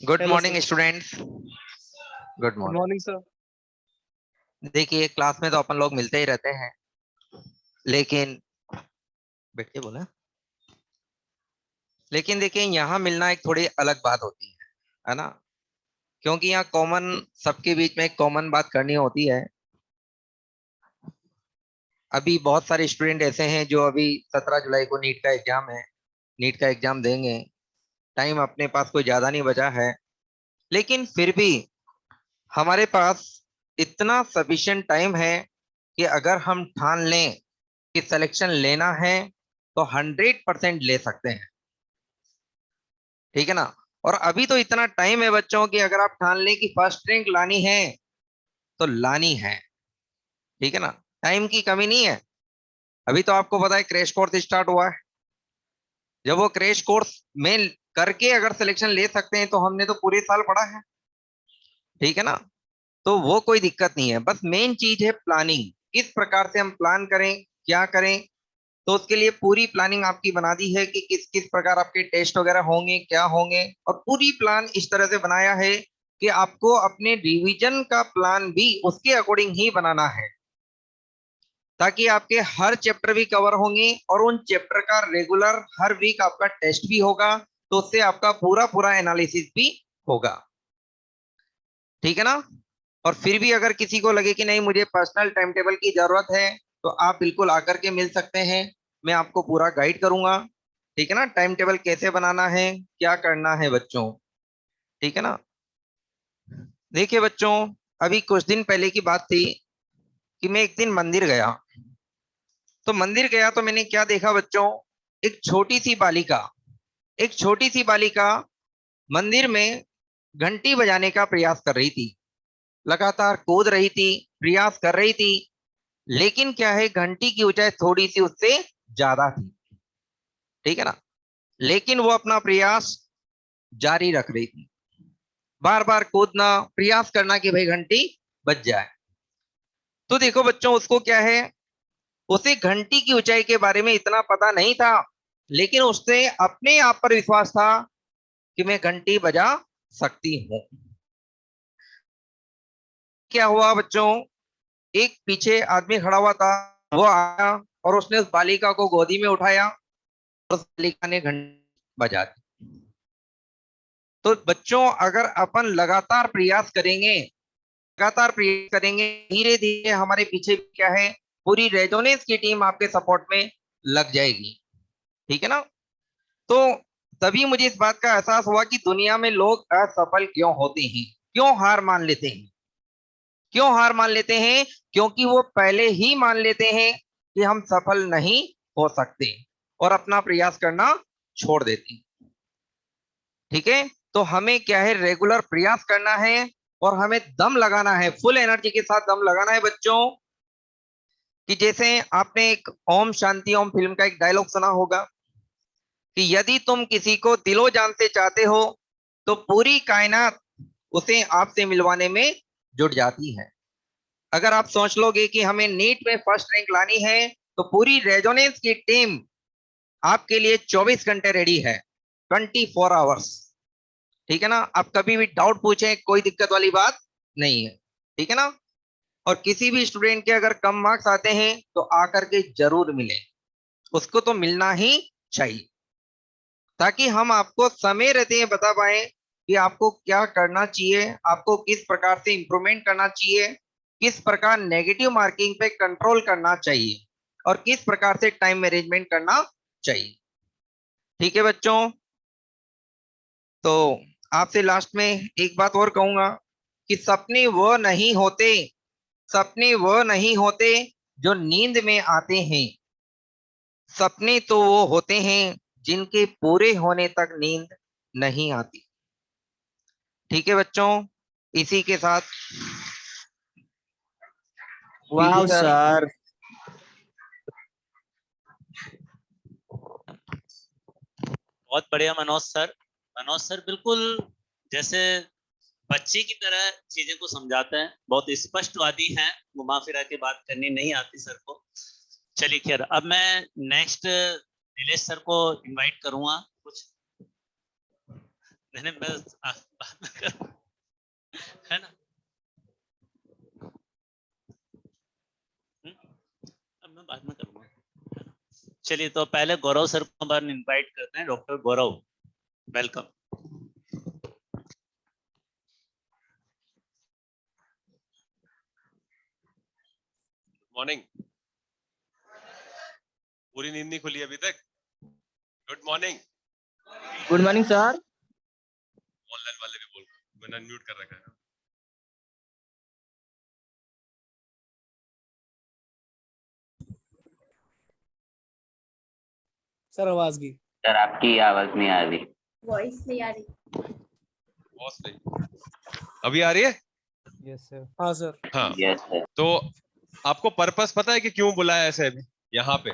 Good hello morning sir. Students. Good good morning. Morning sir. देखिए, class में तो अपन लोग मिलते ही रहते हैं, लेकिन बैठ के बोला, लेकिन देखिए यहाँ मिलना एक थोड़ी अलग बात होती है ना। क्योंकि यहाँ कॉमन, सबके बीच में एक कॉमन बात करनी होती है। अभी बहुत सारे स्टूडेंट ऐसे हैं जो अभी 17 जुलाई को नीट का एग्जाम है, नीट का एग्जाम देंगे। टाइम अपने पास कोई ज्यादा नहीं बचा है, लेकिन फिर भी हमारे पास इतना सफिशिएंट टाइम है कि अगर हम ठान लें कि सिलेक्शन लेना है तो 100% ले सकते हैं। ठीक है ना। और अभी तो इतना टाइम है बच्चों कि अगर आप ठान लें कि फर्स्ट रैंक लानी है तो लानी है। ठीक है ना। टाइम की कमी नहीं है। अभी तो आपको पता है क्रैश कोर्स स्टार्ट हुआ है। जब वो क्रैश कोर्स में करके अगर सिलेक्शन ले सकते हैं तो हमने तो पूरे साल पढ़ा है। ठीक है ना। तो वो कोई दिक्कत नहीं है, बस मेन चीज है प्लानिंग। किस प्रकार से हम प्लान करें, क्या करें। तो उसके लिए पूरी प्लानिंग आपकी बना दी है कि किस किस प्रकार आपके टेस्ट वगैरह होंगे, क्या होंगे। और पूरी प्लान इस तरह से बनाया है कि आपको अपने रिवीजन का प्लान भी उसके अकॉर्डिंग ही बनाना है, ताकि आपके हर चैप्टर भी कवर होंगे और उन चैप्टर का रेगुलर हर वीक आपका टेस्ट भी होगा। तो उससे आपका पूरा पूरा एनालिसिस भी होगा। ठीक है ना। और फिर भी अगर किसी को लगे कि नहीं मुझे पर्सनल टाइम टेबल की जरूरत है, तो आप बिल्कुल आकर के मिल सकते हैं। मैं आपको पूरा गाइड करूंगा। ठीक है ना। टाइम टेबल कैसे बनाना है, क्या करना है बच्चों। ठीक है ना। देखिए बच्चों, अभी कुछ दिन पहले की बात थी कि मैं एक दिन मंदिर गया। तो मंदिर गया तो मैंने क्या देखा बच्चों, एक छोटी सी बालिका, एक छोटी सी बालिका मंदिर में घंटी बजाने का प्रयास कर रही थी। लगातार कूद रही थी, प्रयास कर रही थी। लेकिन क्या है, घंटी की ऊंचाई थोड़ी सी उससे ज्यादा थी। ठीक है ना। लेकिन वो अपना प्रयास जारी रख रही थी, बार बार कूदना, प्रयास करना कि भाई घंटी बज जाए। तो देखो बच्चों, उसको क्या है, उसे घंटी की ऊंचाई के बारे में इतना पता नहीं था, लेकिन उसने अपने आप पर विश्वास था कि मैं घंटी बजा सकती हूँ। क्या हुआ बच्चों, एक पीछे आदमी खड़ा हुआ था, वो आया और उसने उस बालिका को गोदी में उठाया और उस बालिका ने घंटी बजा दी। तो बच्चों, अगर अपन लगातार प्रयास करेंगे, लगातार प्रयास करेंगे, धीरे धीरे हमारे पीछे क्या है, पूरी रेजोनेंस की टीम आपके सपोर्ट में लग जाएगी। ठीक है ना। तो तभी मुझे इस बात का एहसास हुआ कि दुनिया में लोग असफल क्यों होते हैं, क्यों हार मान लेते हैं। क्यों हार मान लेते हैं, क्योंकि वो पहले ही मान लेते हैं कि हम सफल नहीं हो सकते और अपना प्रयास करना छोड़ देते हैं। ठीक है। तो हमें क्या है, रेगुलर प्रयास करना है और हमें दम लगाना है, फुल एनर्जी के साथ दम लगाना है बच्चों। कि जैसे आपने एक ओम शांति ओम फिल्म का एक डायलॉग सुना होगा कि यदि तुम किसी को दिलो जान से चाहते हो तो पूरी कायनात उसे आपसे मिलवाने में जुट जाती है। अगर आप सोच लोगे कि हमें नीट में फर्स्ट रैंक लानी है, तो पूरी रेजोनेंस की टीम आपके लिए 24 घंटे रेडी है, 24 आवर्स। ठीक है ना। आप कभी भी डाउट पूछें, कोई दिक्कत वाली बात नहीं है। ठीक है ना। और किसी भी स्टूडेंट के अगर कम मार्क्स आते हैं तो आकर के जरूर मिले, उसको तो मिलना ही चाहिए, ताकि हम आपको समय रहते हैं बता पाए कि आपको क्या करना चाहिए, आपको किस प्रकार से इंप्रूवमेंट करना चाहिए, किस प्रकार नेगेटिव मार्किंग पे कंट्रोल करना चाहिए और किस प्रकार से टाइम मैनेजमेंट करना चाहिए। ठीक है बच्चों। तो आपसे लास्ट में एक बात और कहूंगा कि सपने वो नहीं होते, सपने वो नहीं होते जो नींद में आते हैं। सपने तो वो होते हैं जिनके पूरे होने तक नींद नहीं आती। ठीक है बच्चों। इसी के साथ पीजी वाह सर। सर। बहुत बढ़िया मनोज सर। मनोज सर बिल्कुल जैसे बच्चे की तरह चीजें को समझाते हैं, बहुत स्पष्टवादी हैं, घुमा फिरा के बात करनी नहीं आती सर को। चलिए खैर, अब मैं नेक्स्ट नीलेश सर को इनवाइट करूंगा कुछ मैंने बस बाद में कर, है ना। अब मैं बाद में करूंगा। चलिए, तो पहले गौरव सर को बार इनवाइट करते हैं। डॉक्टर गौरव, वेलकम। मॉर्निंग। पूरी नींद नहीं खुली अभी तक? Good morning. Good morning sir. Online वाले भी बोल, मैंने अनम्यूट कर रखा है। सर आवाज की सर आपकी आवाज नहीं आ रही। वॉइस नहीं आ रही। बॉस नहीं अभी आ रही है? Yes sir. हाँ सर। हाँ, यस सर। तो आपको पर्पस पता है कि क्यों बुलाया ऐसे अभी यहाँ पे?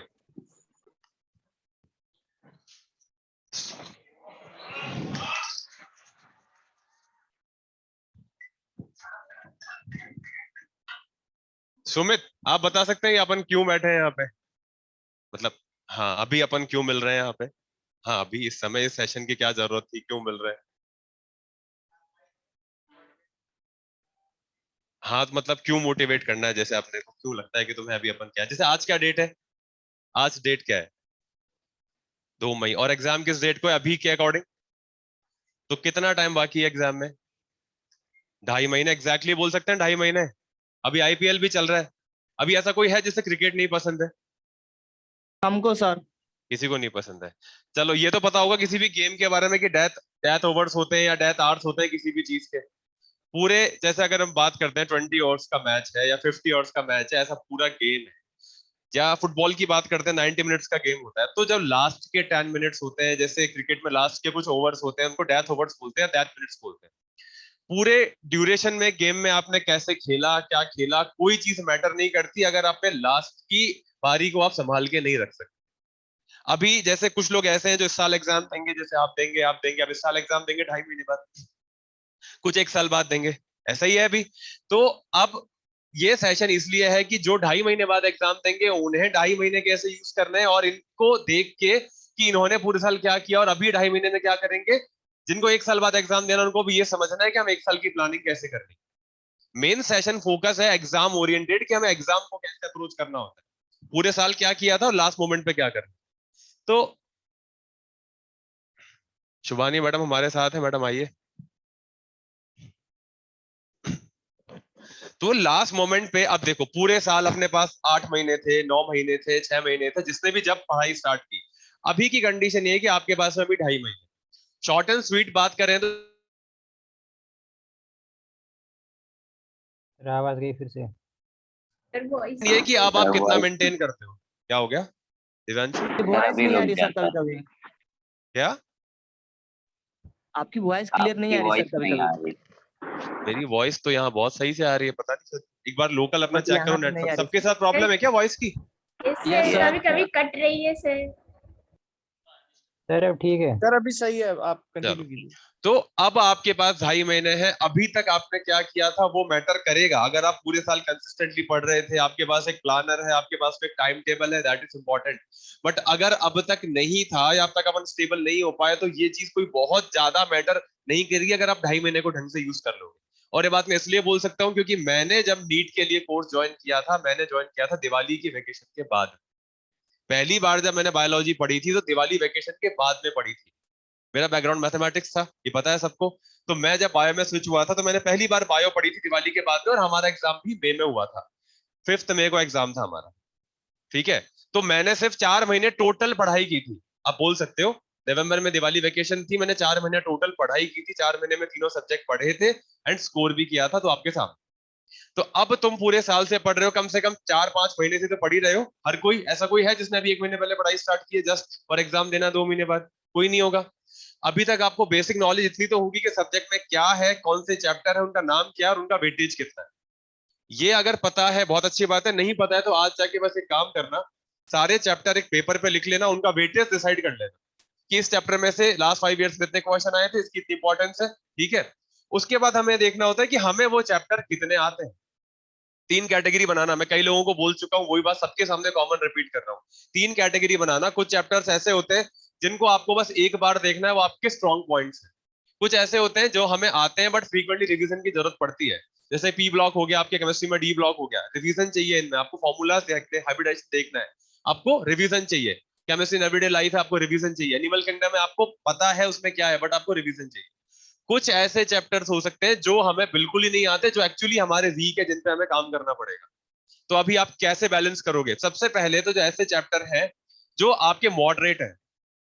सुमित, आप बता सकते हैं कि अपन क्यों बैठे हैं यहाँ पे? मतलब हाँ, अभी अपन क्यों मिल रहे हैं यहाँ पे? हाँ, अभी इस समय इस सेशन की क्या जरूरत थी, क्यों मिल रहे हैं? हाँ, तो मतलब क्यों मोटिवेट करना है, जैसे अपने को क्यों लगता है कि तुम्हें अभी अपन क्या है? जैसे आज क्या डेट है? आज डेट क्या है? 2 मई। और एग्जाम किस डेट को है अभी के अकॉर्डिंग? तो कितना टाइम बाकी है एग्जाम में? 2.5 महीने एग्जैक्टली बोल सकते हैं, 2.5 महीने। अभी आईपीएल भी चल रहा है। अभी ऐसा कोई है जिसे क्रिकेट नहीं पसंद है? हमको सर। किसी को नहीं पसंद है। चलो, ये तो पता होगा किसी भी गेम के बारे में कि डेथ डेथ ओवर्स होते हैं या डेथ आवर्स होते हैं किसी भी चीज के। पूरे, जैसे अगर हम बात करते हैं 20 ओवर्स का मैच है या 50 ओवर्स का मैच है, ऐसा पूरा गेम है। या फुटबॉल की बात करते हैं, 90 मिनट्स का गेम होता है। तो जब लास्ट के 10 मिनट्स होते हैं, जैसे क्रिकेट में लास्ट के कुछ ओवर्स होते हैं, उनको डेथ ओवर्स बोलते हैं, डेथ मिनट्स बोलते हैं। पूरे ड्यूरेशन में गेम में आपने कैसे खेला, क्या खेला, कोई चीज मैटर नहीं करती अगर आपने लास्ट की बारी को आप संभाल के नहीं रख सकते। अभी जैसे कुछ लोग ऐसे हैं जो इस साल एग्जाम देंगे, जैसे आप देंगे अब इस साल एग्जाम देंगे 2.5 महीने बाद, कुछ 1 साल बाद देंगे, ऐसा ही है अभी। तो अब ये सेशन इसलिए है कि जो 2.5 महीने बाद एग्जाम देंगे उन्हें 2.5 महीने कैसे यूज करना है, और इनको देख के कि इन्होंने पूरे साल क्या किया और अभी 2.5 महीने में क्या करेंगे, जिनको 1 साल बाद एग्जाम देना उनको भी ये समझना है कि हम 1 साल की प्लानिंग कैसे करनी है। मेन सेशन फोकस है एग्जाम ओरिएंटेड, कि हमें एग्जाम को कैसे अप्रोच करना होता है, पूरे साल क्या किया था और लास्ट मोमेंट पे क्या करना। तो शुभानी मैडम हमारे साथ है, मैडम आइए। तो लास्ट मोमेंट पे अब देखो, पूरे साल अपने पास 8 महीने थे, 9 महीने थे, 6 महीने थे, जिसने भी जब पढ़ाई स्टार्ट की। अभी की कंडीशन ये है कि आपके पास में अभी 2.5 महीने। शॉर्ट एंड स्वीट बात करें तो आवाज गई फिर से। सर वॉइस ये कि अब आप सर कितना वॉइस मेंटेन करते हो। क्या हो गया दिव्यांशु? वॉइस अभी नहीं आ रुक रही सर जाता। कभी कभी। क्या? आपकी वॉइस क्लियर नहीं आपकी आ रही सर वॉइस कभी नहीं आ कभी। रही। मेरी वॉइस तो यहाँ बहुत सही से आ रही है, पता नहीं सर। एक बार लोकल अपना बट चेक करो यहाँ पे नहीं नेटवर्क। आ रही सबके सर। साथ प्रॉब्लम है क्या वॉइस की? इससे Yes, sir. कभी कभी कट रही है सर। सर अब ठीक है सर, अभी सही है, आप कंटिन्यू चलो, कीजिए। तो अब आपके पास 2.5 महीने हैं। अभी तक आपने क्या किया था वो मैटर करेगा। अगर आप पूरे साल कंसिस्टेंटली पढ़ रहे थे, आपके पास एक प्लानर है, आपके पास एक टाइम टेबल है, दैट इज इंपॉर्टेंट। बट अगर अब तक नहीं था या अब तक अपन स्टेबल नहीं हो पाए, तो ये चीज कोई बहुत ज्यादा मैटर नहीं करेगी अगर आप 2.5 महीने को ढंग से यूज कर लोगे। और ये बात मैं इसलिए बोल सकता हूँ क्योंकि मैंने जब नीट के लिए कोर्स ज्वाइन किया था, मैंने ज्वाइन किया था दिवाली की वेकेशन के बाद। पहली बार जब मैंने बायोलॉजी पढ़ी थी तो दिवाली वेकेशन के बाद में पढ़ी थी। मेरा बैकग्राउंड मैथमेटिक्स था, ये पता है सबको। तो मैं जब बायो में स्विच हुआ था तो मैंने पहली बार बायो पढ़ी थी दिवाली के बाद में, और हमारा एग्जाम भी मई में हुआ था। 5 मई को एग्जाम था हमारा, ठीक है। तो मैंने सिर्फ 4 महीने टोटल पढ़ाई की थी। आप बोल सकते हो नवंबर में दिवाली वेकेशन थी, मैंने 4 महीने टोटल पढ़ाई की थी, 4 महीने में तीनों सब्जेक्ट पढ़े थे एंड स्कोर भी किया था, तो आपके सामने। तो अब तुम पूरे साल से पढ़ रहे हो, कम से कम 4-5 महीने से तो पढ़ ही रहे हो। हर कोई, ऐसा कोई है जिसने अभी 1 महीने पहले पढ़ाई स्टार्ट की है जस्ट और एग्जाम देना 2 महीने बाद? कोई नहीं होगा। अभी तक आपको बेसिक नॉलेज इतनी तो होगी कि सब्जेक्ट में क्या है, कौन से चैप्टर है, उनका नाम क्या है और उनका वेटेज कितना है। ये अगर पता है बहुत अच्छी बात है, नहीं पता है तो आज जाके बस एक काम करना, सारे चैप्टर एक पेपर पे लिख लेना, उनका वेटेज डिसाइड कर लेना कि इस चैप्टर में से लास्ट 5 ईयर्स में इतने क्वेश्चन आए थे, इसकी इतनी इंपॉर्टेंस है, ठीक है। उसके बाद हमें देखना होता है कि हमें वो चैप्टर कितने आते हैं। 3 कैटेगरी बनाना, मैं कई लोगों को बोल चुका हूँ, वही बात सबके सामने कॉमन रिपीट कर रहा हूँ। 3 कैटेगरी बनाना। कुछ चैप्टर्स ऐसे होते हैं जिनको आपको बस एक बार देखना है, वो आपके स्ट्रॉन्ग पॉइंट्स हैं। कुछ ऐसे होते हैं जो हमें आते हैं बट फ्रीक्वेंटली रिवीजन की जरूरत पड़ती है। जैसे पी ब्लॉक हो गया आपके केमिस्ट्री में, डी ब्लॉक हो गया, रिवीजन चाहिए इनमें, आपको फॉर्मूला देखने, हाइब्रिडाइजेशन देखना है, आपको रिवीजन चाहिए। केमिस्ट्री इन एवरीडे लाइफ है, आपको रिवीजन चाहिए। एनिमल किंगडम में आपको पता है उसमें क्या है बट आपको रिवीजन चाहिए। कुछ ऐसे चैप्टर्स हो सकते हैं जो हमें बिल्कुल ही नहीं आते, जो एक्चुअली हमारे वीक है, जिन पे हमें काम करना पड़ेगा। तो अभी आप कैसे बैलेंस करोगे? सबसे पहले तो जो ऐसे चैप्टर है जो आपके मॉडरेट है,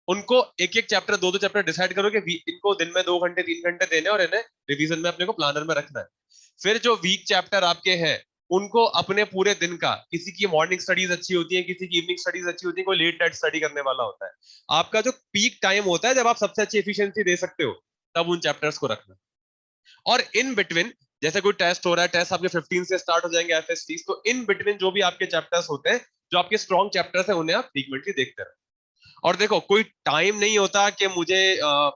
उनको एक एक चैप्टर, दो दो चैप्टर डिसाइड करो कि इनको दिन में 2 घंटे 3 घंटे देने और इन्हें रिवीजन में अपने को प्लानर में रखना है। फिर जो वीक चैप्टर आपके हैं उनको अपने पूरे दिन का, किसी की मॉर्निंग स्टडीज अच्छी होती है, किसी की इवनिंग स्टडीज अच्छी होती है, कोई लेट नाइट स्टडी करने वाला होता है, आपका जो पीक टाइम होता है जब आप सबसे अच्छी एफिशिएंसी दे सकते हो, तब उन चैप्टर्स को रखना। और इन बिटवीन जैसे कोई टेस्ट हो रहा है, टेस्ट आपके 15 से स्टार्ट हो जाएंगे एफएसटी, तो इन बिटवीन जो भी आपके चैप्टर्स होते हैं, जो आपके स्ट्रॉन्ग चैप्टर्स हैं, उन्हें आप फ्रीक्वेंटली देखते रहो। और देखो, कोई टाइम नहीं होता कि मुझे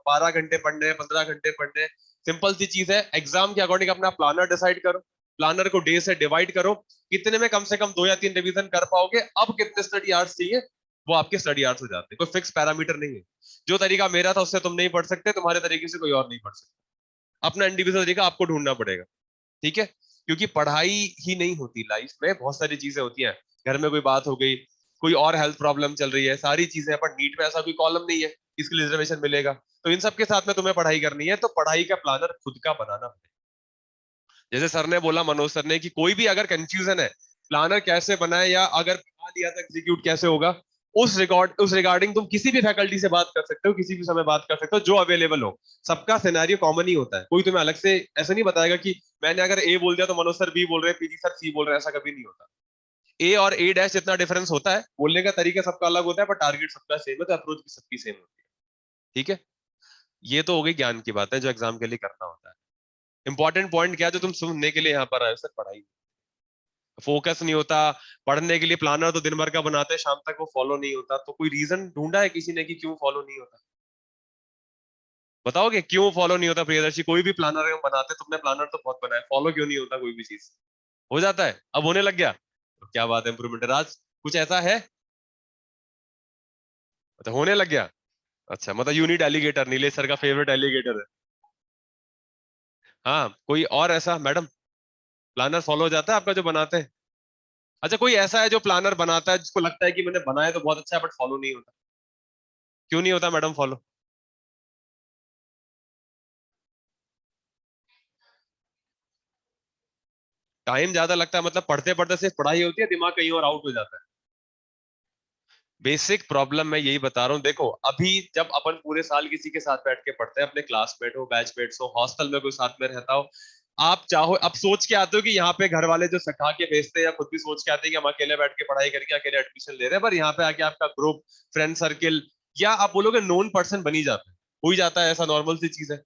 12 घंटे पढ़ने हैं, 15 घंटे पढ़ने हैं। सिंपल सी चीज है, एग्जाम के अकॉर्डिंग अपना प्लानर डिसाइड करो, प्लानर को डे से डिवाइड करो, कितने में कम से कम 2 या 3 रिवीजन कर पाओगे, अब कितने स्टडी आवर्स चाहिए, वो आपके स्टडी आवर्स हो जाते हैं। कोई फिक्स पैरामीटर नहीं है। जो तरीका मेरा था उससे तुम नहीं पढ़ सकते, तुम्हारे तरीके से कोई और नहीं पढ़ सकता। अपना इंडिविजुअल तरीका आपको ढूंढना पड़ेगा, ठीक है? क्योंकि पढ़ाई ही नहीं होती, लाइफ में बहुत सारी चीजें होती हैं। घर में कोई बात हो गई, कोई और हेल्थ प्रॉब्लम चल रही है, सारी चीजें, पर नीट में ऐसा कोई कॉलम नहीं है इसके लिए रिजर्वेशन मिलेगा। तो इन सब के साथ में तुम्हें पढ़ाई करनी है, तो पढ़ाई का प्लानर खुद का बनाना पड़ेगा। जैसे सर ने बोला, मनोज सर ने, कि कोई भी अगर कंफ्यूजन है प्लानर कैसे बनाए या अगर बना दिया तो एग्जीक्यूट कैसे होगा, उस रिगार्डिंग तुम किसी भी फैकल्टी से बात कर सकते हो, किसी भी समय बात कर सकते हो, जो अवेलेबल हो। सबका सिनेरियो कॉमन ही होता है, कोई तुम्हें अलग से ऐसा नहीं बताएगा कि मैंने अगर ए बोल दिया तो मनोज सर बी बोल रहे हैं, पीजी सर सी बोल रहे हैं, ऐसा कभी नहीं होता। ए और ए डैश जितना डिफरेंस होता है, बोलने का तरीका सबका अलग होता है, पर टारगेट सबका सेम है, तो अप्रोच भी सबकी सेम होती है, ठीक है? ये तो हो गई ज्ञान की बात है जो एग्जाम के लिए करना होता है। इंपॉर्टेंट पॉइंट क्या है जो तुम सुनने के लिए यहाँ पर आए हो? सर, पढ़ाई। फोकस नहीं होता पढ़ने के लिए, प्लानर तो दिन भर का बनाते हैं, शाम तक वो फॉलो नहीं होता, तो कोई रीजन ढूंढा है किसी ने कि क्यों फॉलो नहीं होता? बताओगे क्यों फॉलो नहीं होता? प्रियदर्शी, कोई भी प्लानर बनाते, तुमने प्लानर तो बहुत बनाया, फॉलो क्यों नहीं होता कोई भी चीज? हो जाता है, अब होने लग गया, तो क्या बात है, इंप्रूवमेंट है। राज, कुछ ऐसा है? अच्छा, होने लग गया। अच्छा, मतलब यूनिट एलिगेटर, नीलेश सर का फेवरेट एलिगेटर है। हाँ, कोई और ऐसा? मैडम, प्लानर फॉलो हो जाता है आपका जो बनाते हैं? अच्छा, कोई ऐसा है जो प्लानर बनाता है जिसको लगता है कि मैंने बनाया तो बहुत अच्छा है, बट फॉलो नहीं होता? क्यों नहीं होता मैडम फॉलो? टाइम ज्यादा लगता है, मतलब पढ़ते पढ़ते सिर्फ पढ़ाई होती है, दिमाग कहीं और आउट हो जाता है। बेसिक प्रॉब्लम मैं यही बता रहा हूँ। देखो, अभी जब अपन पूरे साल किसी के साथ बैठ के पढ़ते हैं, अपने क्लासमेट हो, बैचमेट्स हो, हॉस्टल में कोई साथ में रहता हो, आप चाहो, अब सोच के आते हो कि यहाँ पे घर वाले जो सिखा के भेजते हैं, या खुद भी सोच के आते हैं कि हम अकेले बैठ के पढ़ाई करके अकेले एडमिशन ले रहे हैं, पर यहाँ पे आके आपका ग्रुप, फ्रेंड सर्किल, या आप बोलोगे नोन पर्सन बन ही जाता है, हो ही जाता है, ऐसा नॉर्मल सी चीज है।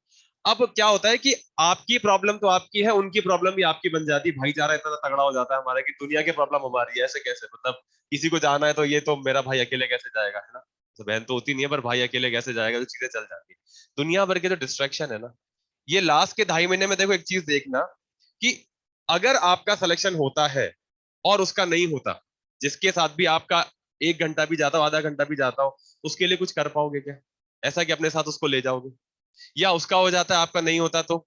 अब क्या होता है कि आपकी प्रॉब्लम तो आपकी है, उनकी प्रॉब्लम भी आपकी बन जाती है, भाईचारा इतना तगड़ा हो जाता है हमारा कि दुनिया की प्रॉब्लम हमारी है, ऐसे कैसे? मतलब किसी को जाना है तो ये तो मेरा भाई अकेले कैसे जाएगा, है ना? तो बहन तो होती नहीं है, पर भाई अकेले कैसे जाएगा, तो चीजें चल जाती है। दुनिया भर के जो डिस्ट्रैक्शन है ना, ये लास्ट के 2.5 महीने में, देखो एक चीज देखना कि अगर आपका सिलेक्शन होता है और उसका नहीं होता, जिसके साथ भी आपका 1 घंटा भी जाता हो, आधा घंटा भी जाता हो, उसके लिए कुछ कर पाओगे क्या? ऐसा कि अपने साथ उसको ले जाओगे? या उसका हो जाता है, आपका नहीं होता, तो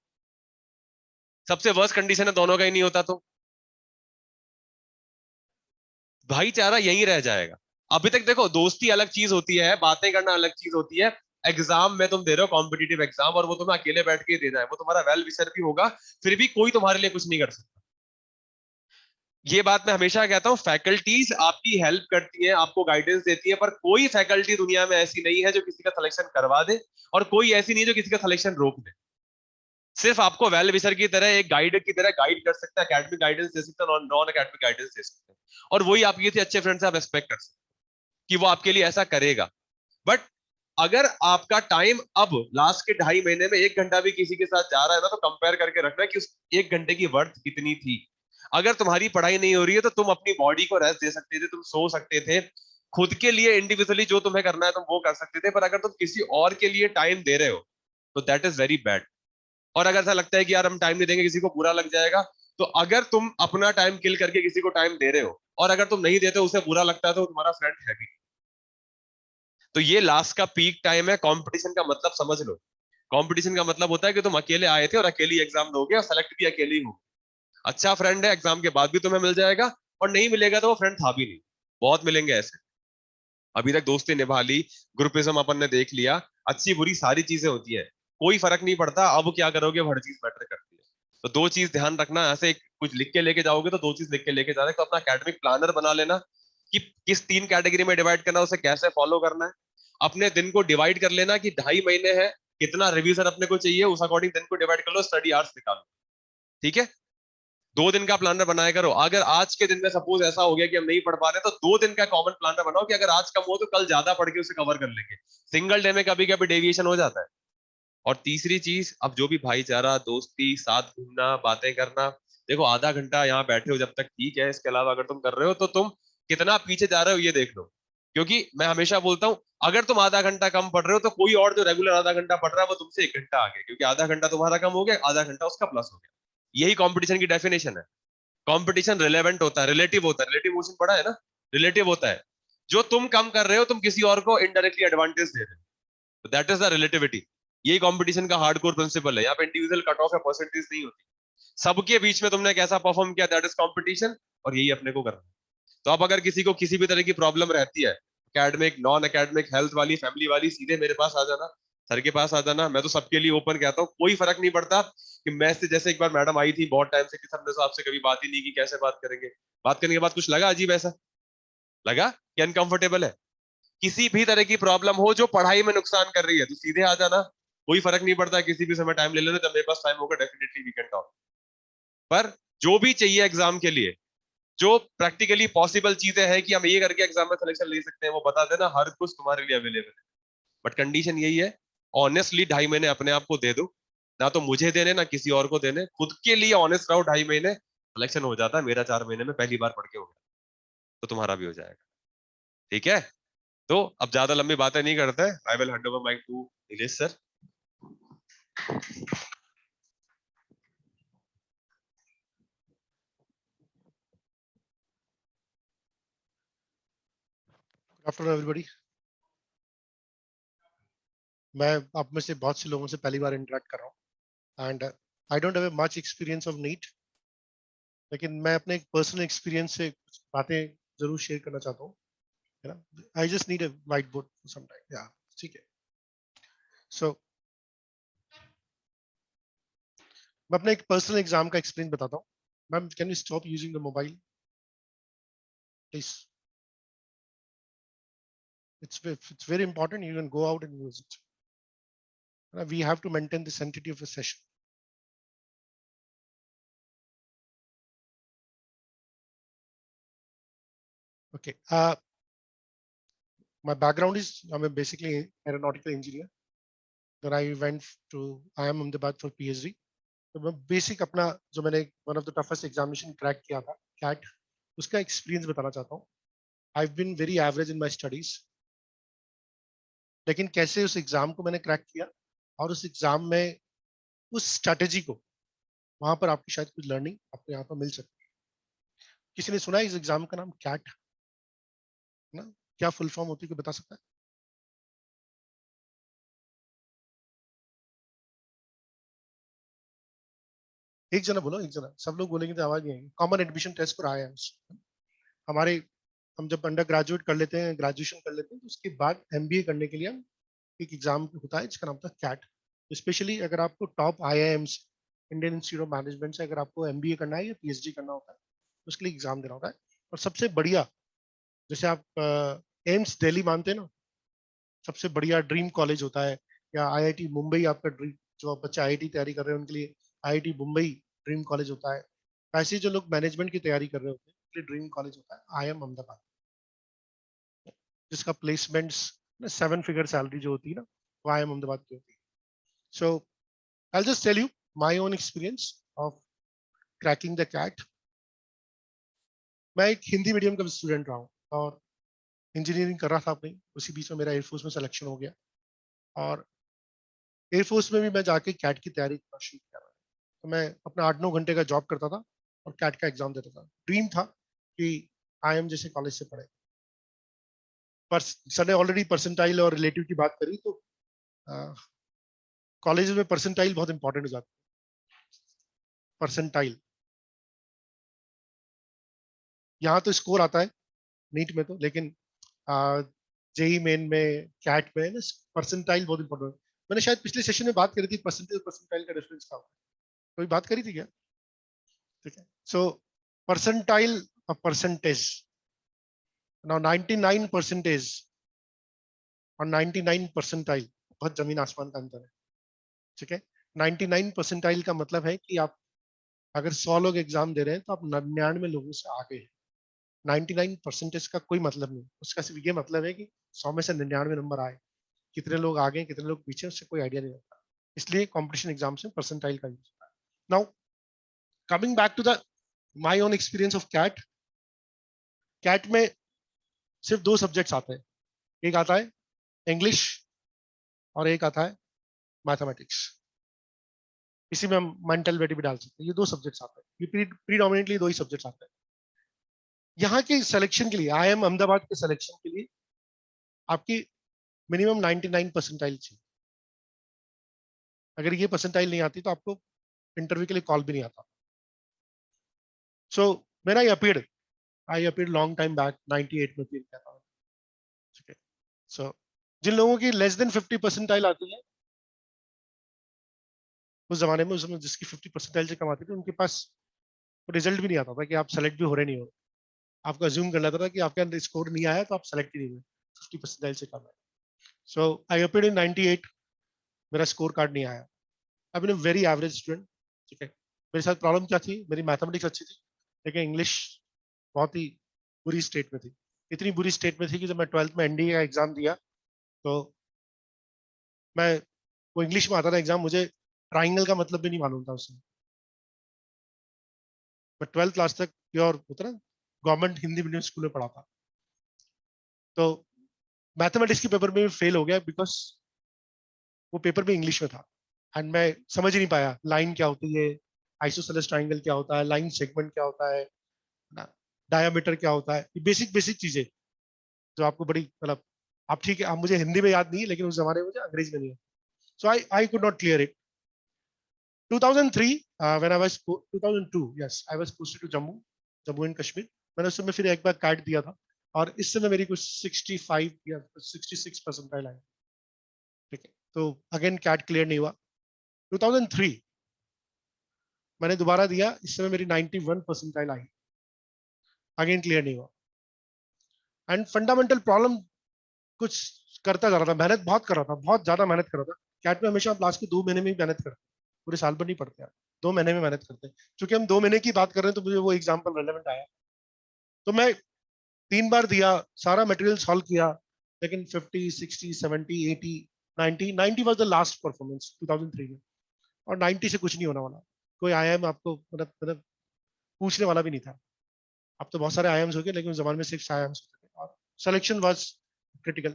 सबसे वर्स्ट कंडीशन है दोनों का ही नहीं होता, तो भाईचारा यहीं रह जाएगा। अभी तक देखो, दोस्ती अलग चीज होती है, बातें करना अलग चीज होती है। एग्जाम में तुम दे रहे हो कॉम्पिटिटिव एग्जाम, और वो तुम्हें अकेले बैठ के देना है, वो तुम्हारा वेल विशर भी होगा, फिर भी कोई तुम्हारे लिए कुछ नहीं कर सकता। ये बात मैं हमेशा कहता हूँ, फैकल्टीज आपकी हेल्प करती है, आपको गाइडेंस देती है, पर कोई फैकल्टी दुनिया में ऐसी नहीं है जो किसी का सिलेक्शन करवा दे, और कोई ऐसी नहीं है जो किसी का सिलेक्शन रोक दे। सिर्फ आपको वेल विशर की तरह, एक गाइड की तरह गाइड कर सकता है, एकेडमिक गाइडेंस दे सकता है, नॉन एकेडमिक गाइडेंस दे सकते हैं, और वही आपके किसी अच्छे फ्रेंड से आप एक्सपेक्ट कर सकते हैं कि वो आपके लिए ऐसा करेगा। बट अगर आपका टाइम अब लास्ट के 2.5 महीने में 1 घंटा भी किसी के साथ जा रहा है ना, तो कंपेयर करके रखना कि उस 1 घंटे की वर्थ कितनी थी। अगर तुम्हारी पढ़ाई नहीं हो रही है तो तुम अपनी बॉडी को रेस्ट दे सकते थे, तुम सो सकते थे, खुद के लिए इंडिविजुअली जो तुम्हें करना है तुम वो कर सकते थे, पर अगर तुम किसी और के लिए टाइम दे रहे हो तो दैट इज वेरी बैड। और अगर ऐसा लगता है कि यार हम टाइम नहीं देंगे, किसी को बुरा लग जाएगा, तो अगर तुम अपना टाइम किल करके किसी को टाइम दे रहे हो और अगर तुम नहीं देते, उसे बुरा लगता है, तो तुम्हारा फ्रेंड है भी। तो ये लास्ट का पीक टाइम है, कंपटीशन का मतलब समझ लो। कंपटीशन का मतलब होता है कि तुम अकेले आए थे और अकेले एग्जाम दोगे और सेलेक्ट भी अकेले ही हो। अच्छा फ्रेंड है, एग्जाम के बाद भी तुम्हें मिल जाएगा, और नहीं मिलेगा तो वो फ्रेंड था भी नहीं। बहुत मिलेंगे ऐसे। अभी तक दोस्ती निभा ली, ग्रुपिज्म अपन ने देख लिया, अच्छी बुरी सारी चीजें होती है, कोई फर्क नहीं पड़ता अब क्या करोगे, वो हर चीज मैटर करती है। तो दो चीज ध्यान रखना, ऐसे कुछ लिख के लेके जाओगे तो दो चीज लिख के लेके जाना, तो अपना एकेडमिक प्लानर बना लेना कि किस 3 कैटेगरी में डिवाइड करना है, उसे कैसे फॉलो करना है। अपने दिन को डिवाइड कर लेना कि 2.5 महीने है, कितना रिवीजन अपने को चाहिए, उस अकॉर्डिंग दिन को डिवाइड कर लो, स्टडी आवर्स निकालो। ठीक है, 2 दिन का प्लानर बनाया करो। अगर आज के दिन में सपोज ऐसा हो गया कि हम नहीं पढ़ पा रहे, तो 2 दिन का कॉमन प्लानर बनाओ कि अगर आज कम हो तो कल ज्यादा पढ़ के उसे कवर कर लेंगे। सिंगल डे में कभी कभी डेविएशन हो जाता है। और तीसरी चीज, अब जो भी भाईचारा, दोस्ती, साथ घूमना, बातें करना, देखो आधा घंटा यहाँ बैठे हो जब तक ठीक है, इसके अलावा अगर तुम कर रहे हो तो तुम कितना पीछे जा रहे हो ये देख लो। क्योंकि मैं हमेशा बोलता हूँ, अगर तुम आधा घंटा कम पढ़ रहे हो तो कोई और जो रेगुलर आधा घंटा पढ़ रहा है वो तुमसे 1 घंटा आगे, क्योंकि आधा घंटा तुम्हारा कम हो गया, आधा घंटा उसका प्लस हो गया। यही कंपटीशन की डेफिनेशन है। कंपटीशन रिलेवेंट होता है, रिलेटिव होता है, रिलेटिव मोशन पढ़ा है ना, रिलेटिव होता है। जो तुम कम कर रहे हो तुम किसी और को इनडायरेक्टली एडवांटेज दे रहे हो, दैट इज द रिलेटिविटी। यही कंपटीशन का हार्डकोर प्रिंसिपल है। यहाँ पे इंडिविजुअल कट ऑफ या परसेंटेज नहीं होती, सबके बीच में तुमने कैसा परफॉर्म किया, दैट इज कंपटीशन, और यही अपने को करना है। तो अब अगर किसी को किसी भी तरह की प्रॉब्लम रहती है, एकेडमिक, नॉन एकेडमिक, हेल्थ वाली, फैमिली वाली, सीधे मेरे पास आ जाना, सर के पास आ जाना। मैं तो सबके लिए ओपन कहता हूँ, कोई फर्क नहीं पड़ता कि मैं से, जैसे एक बार मैडम आई थी बहुत टाइम से कि सर ने तो आपसे कभी बात ही नहीं की, कैसे बात करेंगे। बात करने के बाद कुछ लगा अजीब, ऐसा लगा कि अनकंफर्टेबल है, किसी भी तरह की प्रॉब्लम हो जो पढ़ाई में नुकसान कर रही है, तो सीधे आ जाना, कोई फर्क नहीं पड़ता, किसी भी समय टाइम ले लेना, जब मेरे पास टाइम होगा डेफिनेटली वी कैन टॉक। पर जो भी चाहिए एग्जाम के लिए, जो प्रैक्टिकली पॉसिबल चीजें हैं कि हम ये करके एग्जाम में सिलेक्शन ले सकते हैं, वो बता देना, हर कुछ तुम्हारे लिए अवेलेबल है। बट कंडीशन यही है, ऑनेस्टली 2.5 महीने अपने आप को दे दो, ना तो मुझे देने ना किसी और को देने, खुद के लिए ऑनेस्ट रहो। 2.5 महीने सिलेक्शन हो जाता है, मेरा 4 महीने में पहली बार पढ़ के हो गया, तो तुम्हारा भी हो जाएगा। ठीक है, तो अब ज्यादा लंबी बातें नहीं करते, I will hand over mic to Nilesh sir. Afternoon everybody. मैं आप में से बहुत से लोगों से पहली बार इंटरेक्ट कर रहा हूँ, and I don't have much experience of NEET, लेकिन मैं अपने एक पर्सनल एक्सपीरियंस से कुछ बातें जरूर शेयर करना चाहता हूँ, है ना। I just need a white board for some time, या ठीक है। सो मैं अपने एक पर्सनल एग्जाम का एक्सपीरियंस बताता हूँ। Ma'am can you stop using the mobile please, it's very important, you can go out and use it. We have to maintain the sanctity of a session. Okay, my background is, I'm basically aeronautical engineer, then I went to IIM Ahmedabad for PhD. तो मैं basic अपना जो मैंने one of the toughest examination crack किया था, CAT, उसका experience बताना चाहता हूँ। I have been very average in my studies, लेकिन कैसे उस एग्जाम को मैंने क्रैक किया, और उस एग्जाम में उस स्ट्रेटेजी को, वहां पर आपकी शायद कुछ लर्निंग आपको यहाँ पर मिल सकती है। किसी ने सुना है इस एग्जाम का नाम कैट ना, क्या फुल फॉर्म होती है, कोई बता सकता है? एक जना बोलो, एक जना, सब लोग बोलेंगे तो आवाज नहीं आएगी। Common admission test for IIMs. हमारे, हम जब अंडर ग्रेजुएट कर लेते हैं, ग्रेजुएशन कर लेते हैं, तो उसके बाद एमबीए करने के लिए हम एक एग्जाम होता है जिसका नाम था कैट। स्पेशली अगर आपको top IIMs, Indian institute of management से अगर आपको एमबीए करना है या पीएचडी करना होता है, उसके लिए एग्जाम देना होता है। और सबसे बढ़िया, जैसे आप एम्स दिल्ली मानते हैं ना, सबसे बढ़िया ड्रीम कॉलेज होता है, या आईआईटी मुंबई आपका ड्रीम, जो बच्चे आईआईटी तैयारी कर रहे हैं उनके लिए आईआईटी मुंबई ड्रीम कॉलेज होता है। ऐसे जो लोग मैनेजमेंट की तैयारी कर रहे होते हैं उनके लिए ड्रीम कॉलेज होता है आईआईएम अहमदाबाद, जिसका प्लेसमेंट्स 7 फिगर सैलरी जो होती है ना, वो आईआईएम अहमदाबाद की होती है। So I just tell you my own experience of cracking the CAT. मैं एक हिंदी मीडियम का स्टूडेंट रहा हूँ और इंजीनियरिंग कर रहा था अपनी, उसी बीच में मेरा एयरफोर्स में सिलेक्शन हो गया, और एयरफोर्स में भी मैं जाके कैट की तैयारी करना शुरू किया। तो मैं अपना 8-9 घंटे का जॉब करता था और कैट का एग्जाम देता था। ड्रीम था कि आईएम जैसे कॉलेज से पढ़े। पर सर ने ऑलरेडी परसेंटाइल और रिलेटिव की बात करी, तो कॉलेज में परसेंटाइल बहुत इंपॉर्टेंट हो जाता है। परसेंटाइल यहाँ तो स्कोर आता है नीट में तो, लेकिन जेई मेन में कैट में ना परसेंटाइल बहुत इंपॉर्टेंट है। मैंने शायद पिछले सेशन में बात करी थी परसेंटेज परसेंटाइल का डिफरेंस क्या होता है, कोई बात करी थी क्या? ठीक है, सो परसेंटाइल और परसेंटेज, नाउ 99 परसेंटेज और 99 परसेंटाइल बहुत जमीन आसमान का अंतर है। ठीक है, 99 परसेंटाइल का मतलब है कि आप अगर 100 लोग एग्जाम दे रहे हैं तो आप 99 लोगों से आगे हैं। 99 परसेंटेज का कोई मतलब नहीं, उसका सिर्फ ये मतलब है कि 100 में से 99 नंबर आए। कितने लोग आगे कितने लोग पीछे उससे कोई आइडिया नहीं होता, इसलिए कॉम्पिटिशन एग्जाम में परसेंटाइल का यूज होता है। Now coming back to the my own experience of CAT, CAT में सिर्फ 2 सब्जेक्ट्स आते हैं, एक आता है इंग्लिश और एक आता है मैथमेटिक्स। इसी में हम मेंटल वेट भी डाल सकते हैं, ये 2 सब्जेक्ट्स आते हैं, ये प्रीडोमिनेटली 2 ही सब्जेक्ट्स आते हैं। यहाँ के सिलेक्शन के लिए, IIM अहमदाबाद के सिलेक्शन के लिए आपकी मिनिमम 99 परसेंटाइल चाहिए। अगर ये परसेंटाइल नहीं आती तो आपको इंटरव्यू के लिए कॉल भी नहीं आता। So when I appeared long time back, 98 में अपीयर किया था। ठीक है, सो जिन लोगों की लेस देन 50 परसेंटाइल आती है, उस जमाने में, उस समय जिसकी 50 परसेंटाइल से कम आती थी, उनके पास रिजल्ट भी नहीं आता था कि आप सेलेक्ट भी हो रहे नहीं हो। आपको अज्यूम कर लेता था कि आपके अंदर स्कोर नहीं आया तो आप सेलेक्ट ही नहीं हुए, 50 परसेंटाइल से कम है। सो आई अपीयर्ड इन 98, मेरा स्कोर कार्ड नहीं आया। I been a very average student. ठीक है, मेरे साथ प्रॉब्लम क्या थी, मेरी मैथमेटिक्स अच्छी थी लेकिन इंग्लिश बहुत ही बुरी स्टेट में थी। इतनी बुरी स्टेट में थी कि जब मैं 12th में NDA का एग्जाम दिया तो मैं, वो इंग्लिश में आता था एग्जाम, मुझे ट्राइंगल का मतलब भी नहीं मालूम था उसमें। मैं 12th क्लास तक प्योर होता ना गवर्नमेंट हिंदी मीडियम स्कूल में पढ़ा था, तो मैथमेटिक्स के पेपर में फेल हो गया बिकॉज वो पेपर भी इंग्लिश में था एंड मैं समझ ही नहीं पाया लाइन क्या होती है, आइसोसेलेस ट्राइंगल क्या होता है, लाइन सेगमेंट क्या होता है, डायामीटर क्या होता है, ये बेसिक बेसिक चीजें जो आपको बड़ी मतलब, आप ठीक है, आप मुझे हिंदी में याद नहीं है लेकिन उस जमाने में मुझे अंग्रेजी में नहीं है। So I could not clear it. 2003 when I was 2002 yes I was posted to Jammu and Kashmir. मैंने उस समय फिर एक बार काट दिया था और इस समय मेरी कुछ 65 या 66 परसेंटाइल आई। ठीक है, तो अगेन कैट क्लियर नहीं हुआ। 2003 मैंने दोबारा दिया, इस समय मेरी 91 परसेंटाइल आई, अगेन क्लियर नहीं हुआ। एंड फंडामेंटल प्रॉब्लम कुछ करता जा रहा था, मेहनत बहुत कर रहा था, बहुत ज्यादा मेहनत कर रहा था। कैट में हमेशा आप लास्ट के 2 महीने में ही मेहनत करते, पूरे साल भर नहीं पढ़ते आप, 2 महीने में मेहनत करते हैं। क्योंकि हम 2 महीने की बात कर रहे हैं तो मुझे वो एग्जाम्पल रेलेवेंट आया, तो मैं 3 बार दिया, सारा मटेरियल सॉल्व किया, लेकिन 50, 60, 70, 80, 90 वाज द लास्ट परफॉर्मेंस 2003 में, और 90 से कुछ नहीं होने वाला। कोई IIM आपको मतलब पूछने वाला भी नहीं था। अब तो बहुत सारे IIMs हो गए लेकिन उस जमाने में 6 IIMs होते थे और सिलेक्शन वाज क्रिटिकल।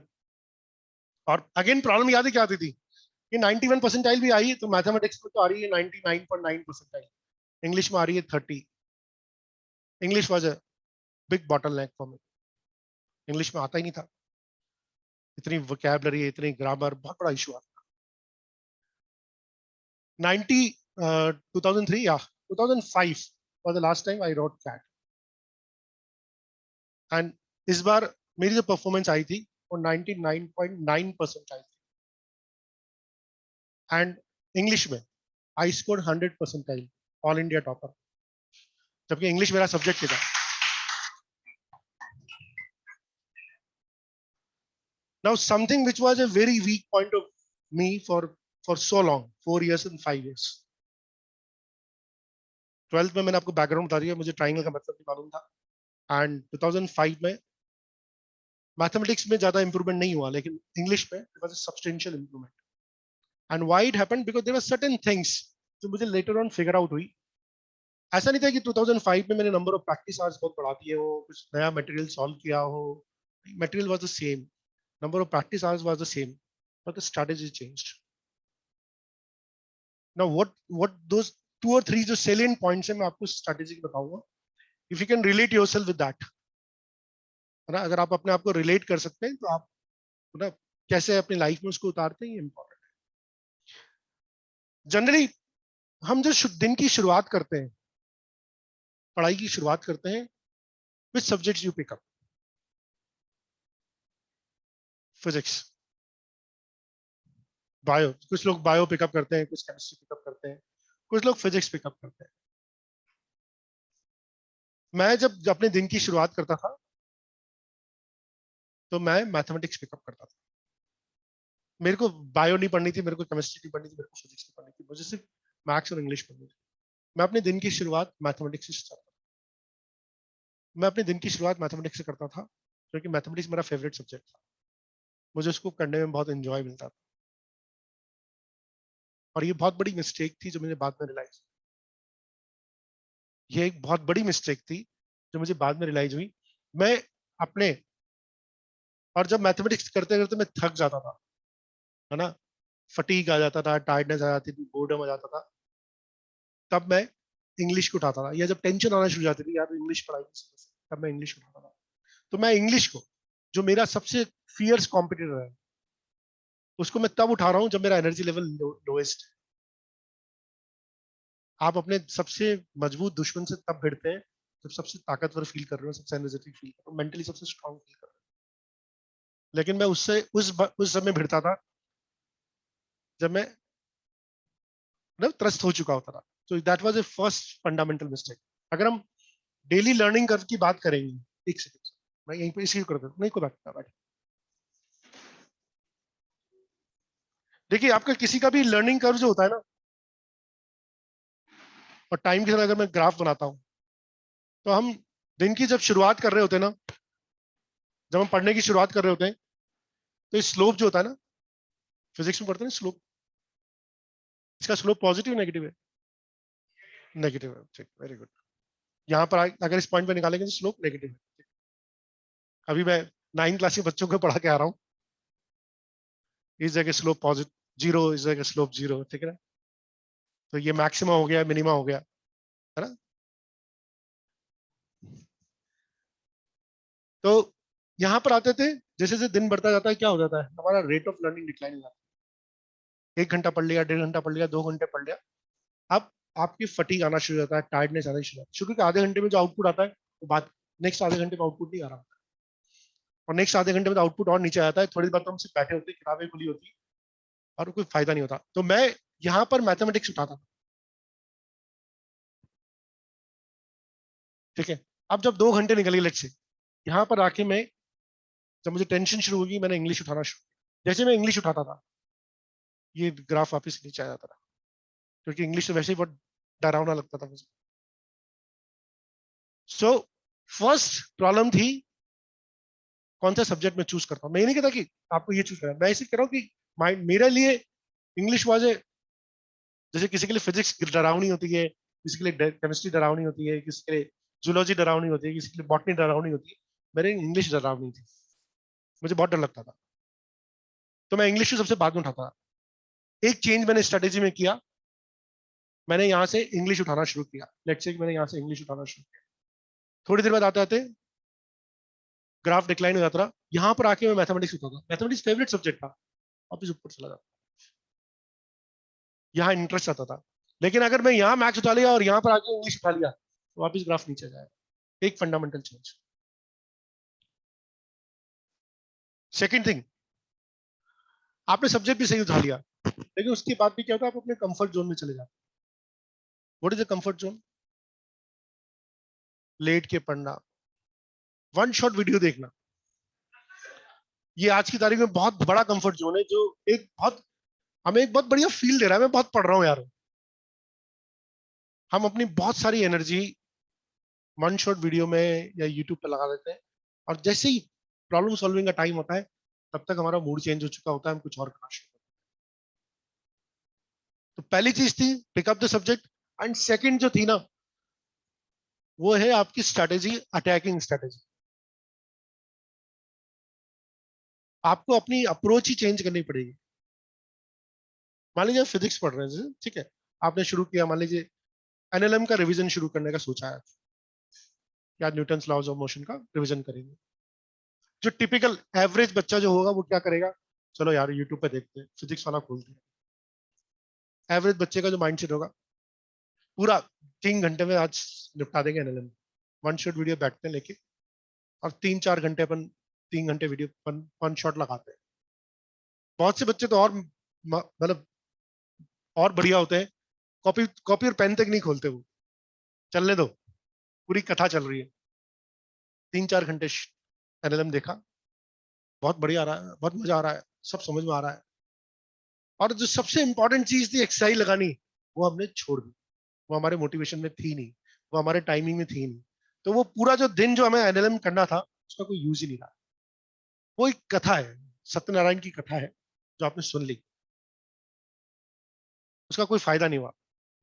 और अगेन प्रॉब्लम याद है क्या आती थी कि 91 परसेंटाइल भी आई तो मैथमेटिक्स में तो आ रही है 99.9 परसेंटाइल, इंग्लिश में आ रही है 30। English was a big bottleneck for me, English में आता ही नहीं था, इतनी वोकैबुलरी, इतनी ग्रामर, बहुत बड़ा इशू आता। 2003 या 2005 was the last time I wrote CAT, and इस बार मेरी जो परफॉर्मेंस आई थी वो 99.9 परसेंट आई थी, एंड इंग्लिश में I score 100 percentile, all India topper, जबकि इंग्लिश मेरा सब्जेक्ट था। Now something which was a very weak point of me for so long, 4 years and 5 years. 12th में मैंने आपको बैकग्राउंड बता दिया, मुझे ट्राइंगल का मतलब नहीं मालूम था, एंड 2005 में मैथमेटिक्स में ज्यादा इंप्रूवमेंट नहीं हुआ लेकिन इंग्लिश में there was a substantial improvement. And why it happened, because there were certain things जो मुझे लेटर ऑन फिगर आउट हुई। ऐसा नहीं था कि 2005 में मैंने नंबर ऑफ प्रैक्टिस आवर्स बहुत बढ़ा दिए हो, कुछ नया मटेरियल सॉल्व किया हो, material was the same, number of practice hours was the same, but the strategy changed. Now what those 2 or 3 जो salient points है मैं आपको strategy बताऊंगा, if you can relate yourself with that, है ना, अगर आप अपने आप को relate कर सकते हैं तो आप ना कैसे अपनी लाइफ में उसको उतारते हैं, ये important है। जनरली हम जो दिन की शुरुआत करते हैं, पढ़ाई की शुरुआत करते हैं, which subjects you pick up? Physics, bio, कुछ लोग बायो पिकअप करते हैं, कुछ केमिस्ट्री पिकअप करते हैं, कुछ लोग फिजिक्स पिकअप करते हैं। मैं जब अपने दिन की शुरुआत करता था तो मैं मैथमेटिक्स पिकअप करता था। मेरे को बायो नहीं पढ़नी थी, मेरे को केमिस्ट्री नहीं पढ़नी थी, मेरे को फिजिक्स नहीं पढ़नी थी, मुझे सिर्फ मैथ्स और इंग्लिश पढ़नी थी। मैं अपने दिन की शुरुआत मैथमेटिक्स से करता था। मैं अपने दिन की शुरुआत मैथमेटिक्स से करता था क्योंकि मैथमेटिक्स मेरा फेवरेट सब्जेक्ट था। मुझे उसको करने में बहुत एंजॉय मिलता था। और ये बहुत बड़ी मिस्टेक थी जो मुझे बाद में रियलाइज, ये एक बहुत बड़ी मिस्टेक थी जो मुझे बाद में रियलाइज हुई। मैं अपने, और जब मैथमेटिक्स करते करते मैं थक जाता था, है ना, फटीग आ जाता था, टायर्डनेस आ जाती थी, बोर्डम आ जाता था, तब मैं इंग्लिश को उठाता था। या जब टेंशन आना शुरू हो जाती थी यार इंग्लिश पढ़ाई की समस्या, तब मैं इंग्लिश उठाता था। तो मैं इंग्लिश को, जो मेरा सबसे फियर्स कॉम्पिटिटर है, उसको मैं तब उठा रहा हूं जब मेरा एनर्जी लेवल लोएस्ट है। आप अपने सबसे मजबूत दुश्मन से तब भिड़ते हैं जब सबसे ताकतवर फील कर रहे हो, सबसे एनर्जेटिक फील कर रहे हो, मेंटली सबसे स्ट्रांग फील कर रहे हो। लेकिन मैं उससे उस समय भिड़ता था जब मैं त्रस्त हो चुका होता था। तो that was a first fundamental mistake. अगर हम डेली लर्निंग कर्व की बात करेंगे, एक सेकंड मैं यहीं पे इसी कर देता हूं, नहीं को बैठ। देखिए आपका किसी का भी लर्निंग कर्व जो होता है ना, और टाइम के साथ अगर मैं ग्राफ बनाता हूं, तो हम दिन की जब शुरुआत कर रहे होते हैं ना, जब हम पढ़ने की शुरुआत कर रहे होते हैं, तो इस स्लोप जो होता है ना, फिजिक्स में पढ़ते हैं स्लोप, इसका स्लोप पॉजिटिव नेगेटिव है? नेगेटिव है। ठीक, वेरी गुड। यहाँ पर अगर इस पॉइंट पे निकालेंगे तो स्लोप नेगेटिव है। अभी मैं 9th क्लास के बच्चों को पढ़ा के आ रहा हूँ, इस जगह स्लोप पॉजिटिव 0, इस जगह स्लोप 0, ठीक है ना। तो ये मैक्सिमा हो गया, मिनिमा हो गया, है ना। तो यहाँ पर आते थे, जैसे जैसे दिन बढ़ता जाता है क्या हो जाता है, हमारा रेट ऑफ लर्निंग डिक्लाइन हो जाता है। 1 घंटा पढ़ लिया, 1.5 घंटा पढ़ लिया, 2 घंटे पढ़ लिया, अब आपकी फटीग आना शुरू हो जाता है, टायर्डनेस आना शुरू हो जाता है। शुरू के आधे घंटे में जो आउटपुट आता है वो बात, नेक्स्ट आधे घंटे में आउटपुट नहीं आ रहा, और नेक्स्ट आधे घंटे में तो आउटपुट और नीचे आता है। थोड़ी देर बाद तो हम सिर्फ बैठे होते हैं, किताबें खुली होती है और कोई फायदा नहीं होता। तो मैं यहाँ पर मैथमेटिक्स उठाता, ठीक है। अब जब 2 घंटे निकल गए लेट्स से, यहाँ पर आके मैं, जब मुझे टेंशन शुरू होगी, मैंने इंग्लिश उठाना शुरू किया। जैसे मैं इंग्लिश उठाता था, ये ग्राफ वापस नीचे आ जाता था, क्योंकि इंग्लिश तो वैसे ही बहुत डरावना लगता था मुझे। सो फर्स्ट प्रॉब्लम थी कौन सा सब्जेक्ट में चूज करता हूं। मैं ये नहीं कहता कि आपको ये चूज करना, मैं ऐसे कह रहा हूँ कि मेरे लिए इंग्लिश वाज ए, जैसे किसी के लिए फिजिक्स डरावनी होती है, किसी के लिए केमिस्ट्री डरावनी होती है, किसी के लिए जूलॉजी डरावनी होती है, किसी के लिए बॉटनी डरावनी होती है, मेरे इंग्लिश डरावनी थी, मुझे बहुत डर लगता था। तो मैं इंग्लिश को सबसे बाद में उठाता था। एक चेंज मैंने स्ट्रेटेजी में किया, मैंने यहाँ से इंग्लिश उठाना शुरू किया। लेट्स से मैंने यहाँ से इंग्लिश उठाना शुरू किया, थोड़ी देर बाद आते आते ग्राफ डिक्लाइन हो जाता रहा। यहाँ पर आके मैं मैथमेटिक्स उठाता, मैथमेटिक्स फेवरेट सब्जेक्ट था, वापस ऊपर चला जाता, यहाँ इंटरेस्ट आता था। लेकिन अगर मैं यहाँ मैथ्स उठा लिया और यहाँ पर आके इंग्लिश उठा लिया, तो वापस ग्राफ नीचे जाएगा। एक फंडामेंटल चेंज। सेकंड थिंग, आपने सब्जेक्ट भी सही उठा लिया, लेकिन उसके बाद भी क्या होता है, आप अपने कंफर्ट जोन में चले जाते। What is the comfort zone? लेट के पढ़ना, वन शॉट वीडियो देखना, ये आज की तारीख में बहुत बड़ा कंफर्ट जोन है, जो एक बहुत, हमें एक बहुत बढ़िया फील दे रहा है। मैं बहुत पढ़ रहा हूँ यार, हम अपनी बहुत सारी एनर्जी वन शॉट वीडियो में या यूट्यूब पे लगा देते हैं, और जैसे ही प्रॉब्लम सॉल्विंग का टाइम होता है, तब तक हमारा मूड चेंज हो चुका होता है, हम कुछ और करना शुरू करते हैं। तो पहली चीज थी pick up the subject, and second जो थी ना, वो है आपकी स्ट्रेटेजी, अटैकिंग स्ट्रेटेजी। आपको अपनी अप्रोच ही चेंज करनी पड़ेगी। मान लीजिए फिजिक्स पढ़ रहे हैं, ठीक है, आपने शुरू किया, मान लीजिए एनएलएम का रिवीजन शुरू करने का सोचा है, क्या न्यूटन्स लॉज ऑफ मोशन का रिवीजन करेंगे। जो टिपिकल एवरेज बच्चा जो होगा वो क्या करेगा, चलो यार यूट्यूब पे देखते हैं, फिजिक्स वाला खोलते हैं। एवरेज बच्चे का जो माइंडसेट होगा पूरा 3 घंटे में आज निपटा देंगे एनएलएम। वन शॉट वीडियो बैठते हैं लेके और 3-4 घंटे अपन 3 घंटे वीडियो वन शॉट लगाते हैं। बहुत से बच्चे तो और मतलब और बढ़िया होते हैं, कॉपी और पेन तक नहीं खोलते, वो चलने दो, पूरी कथा चल रही है। 3-4 घंटे एनएलएम देखा, बहुत बढ़िया आ रहा है, बहुत मजा आ रहा है, सब समझ में आ रहा है। और जो सबसे इंपॉर्टेंट चीज थी एक्सरसाइज लगानी, वो हमने छोड़ दी। वो हमारे मोटिवेशन में थी नहीं, वो हमारे टाइमिंग में थी नहीं। तो वो पूरा जो दिन जो हमें एनएलएम करना था उसका कोई यूज ही नहीं रहा। वो एक कथा है, सत्यनारायण की कथा है जो आपने सुन ली, उसका कोई फायदा नहीं हुआ।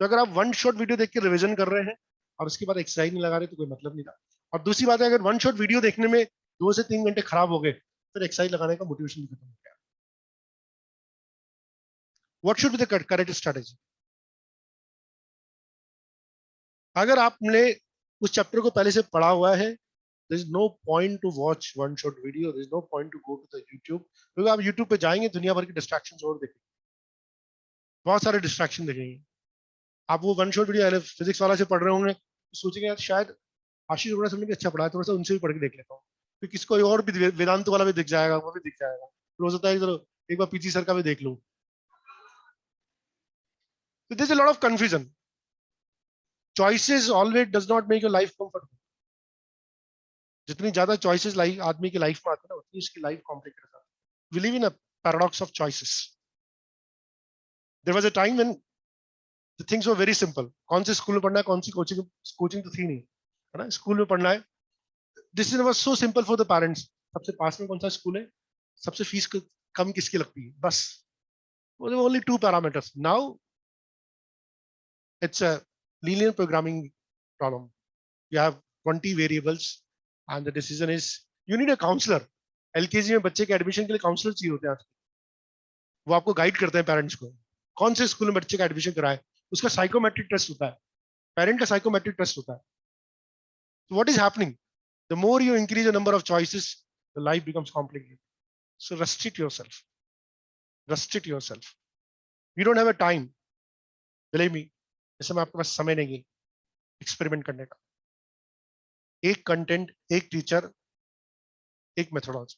तो अगर आप वन शॉट वीडियो देख के रिविजन कर रहे हैं और उसके बाद एक्सरसाइज नहीं लगा रहे तो कोई मतलब नहीं था। और दूसरी बात है, अगर वन शॉट वीडियो देखने में 2 से 3 घंटे खराब हो गए, फिर एक्सरसाइज लगाने का मोटिवेशन खत्म हो गया। What should be the correct strategy? अगर आपने उस चैप्टर को पहले से पढ़ा हुआ है, there is no point to watch one shot video, there is no point to go to the YouTube, क्योंकि आप YouTube पे जाएंगे दुनिया भर की डिस्ट्रैक्शंस और देखेंगे, बहुत सारे डिस्ट्रैक्शन देखेंगे। आप वो वन शॉट वीडियो फिजिक्स वाला से पढ़ रहे होंगे, सोचेंगे यार शायद आशीष अरोड़ा समझ के अच्छा पढ़ा है, थोड़ा सा उनसे भी पढ़ के देख लेता हूँ। फिर किसको और भी वेदांत वाला भी दिख जाएगा, वो भी दिख जाएगा, फिर हो सकता है चलो एक बार पीजी सर का भी देख लूं। तो there's a lot of confusion. Choices always does not make your life comfortable. जितनी ज्यादा चॉइसेस लाइफ आदमी की लाइफ में आती है ना, उतनी उसकी लाइफ कॉम्प्लिकेटेड होती है। We live in a paradox of choices. There was a time when the things were very simple. कौन से स्कूल में पढ़ना है, कौन सी कोचिंग तो थी नहीं, है ना, स्कूल में पढ़ना है। This was so simple for the parents. सबसे पास में कौन सा स्कूल है, सबसे फीस कम किसकी लगती है, बस। Only 2 parameters. Now it's a linear programming problem. You have 20 variables and the decision is you need a counselor. LKG में बच्चे के एडमिशन के लिए काउंसलर चाहिए होते हैं। वो आपको गाइड करते हैं पेरेंट्स को, कौन से स्कूल में बच्चे का एडमिशन कराए। उसका साइकोमेट्रिक टेस्ट होता है, पेरेंट का साइकोमेट्रिक टेस्ट होता है। So what is happening? The more you increase the number of choices, the life becomes complicated. So restrict yourself. Restrict yourself. You don't have a time. Believe me, इस समय आपके पास समय नहीं है experiment करने का। एक कंटेंट, एक टीचर, एक methodology.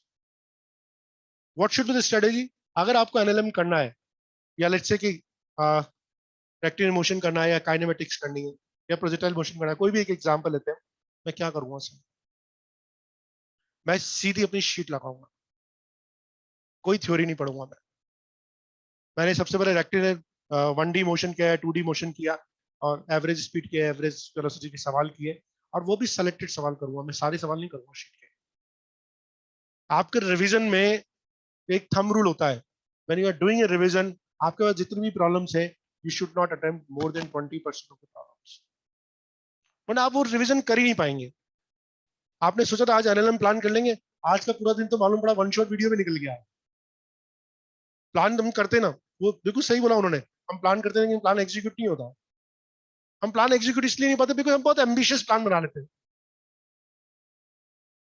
What should be the strategy? अगर आपको एनएलएम करना है, या लेट्स से कि रेक्टिलिनियर मोशन करना है, या काइनेमेटिक्स करनी है, या प्रोजेक्टाइल मोशन करना है, कोई भी एक एग्जांपल लेते हैं। मैं क्या करूंगा सर, मैं सीधी अपनी शीट लगाऊंगा, कोई थ्योरी नहीं पढ़ूंगा। मैंने सबसे पहले रेक्टिलिनियर 1D मोशन किया है, 2D मोशन किया, और एवरेज स्पीड के, एवरेज वेलोसिटी के सवाल किए, और वो भी सिलेक्टेड सवाल करूंगा, मैं सारे सवाल नहीं करूंगा शीट के। आपके रिवीजन में एक थंब रूल होता है, when you are doing a revision, आपके पास जितनी भी प्रॉब्लम्स है, you should not attempt more than 20% of the problems, वरना आप वो रिवीजन कर ही नहीं पाएंगे। आपने सोचा था आज एनएलएम प्लान कर लेंगे, आज का पूरा दिन तो मालूम पड़ा वन शॉट वीडियो में निकल गया। प्लान हम करते ना, वो बिल्कुल सही बोला उन्होंने, हम प्लान करते हैं लेकिन प्लान एग्जीक्यूट नहीं होता। हम प्लान एग्जीक्यूट इसलिए नहीं पाते बिकॉज हम बहुत एम्बिशियस प्लान बना लेते हैं।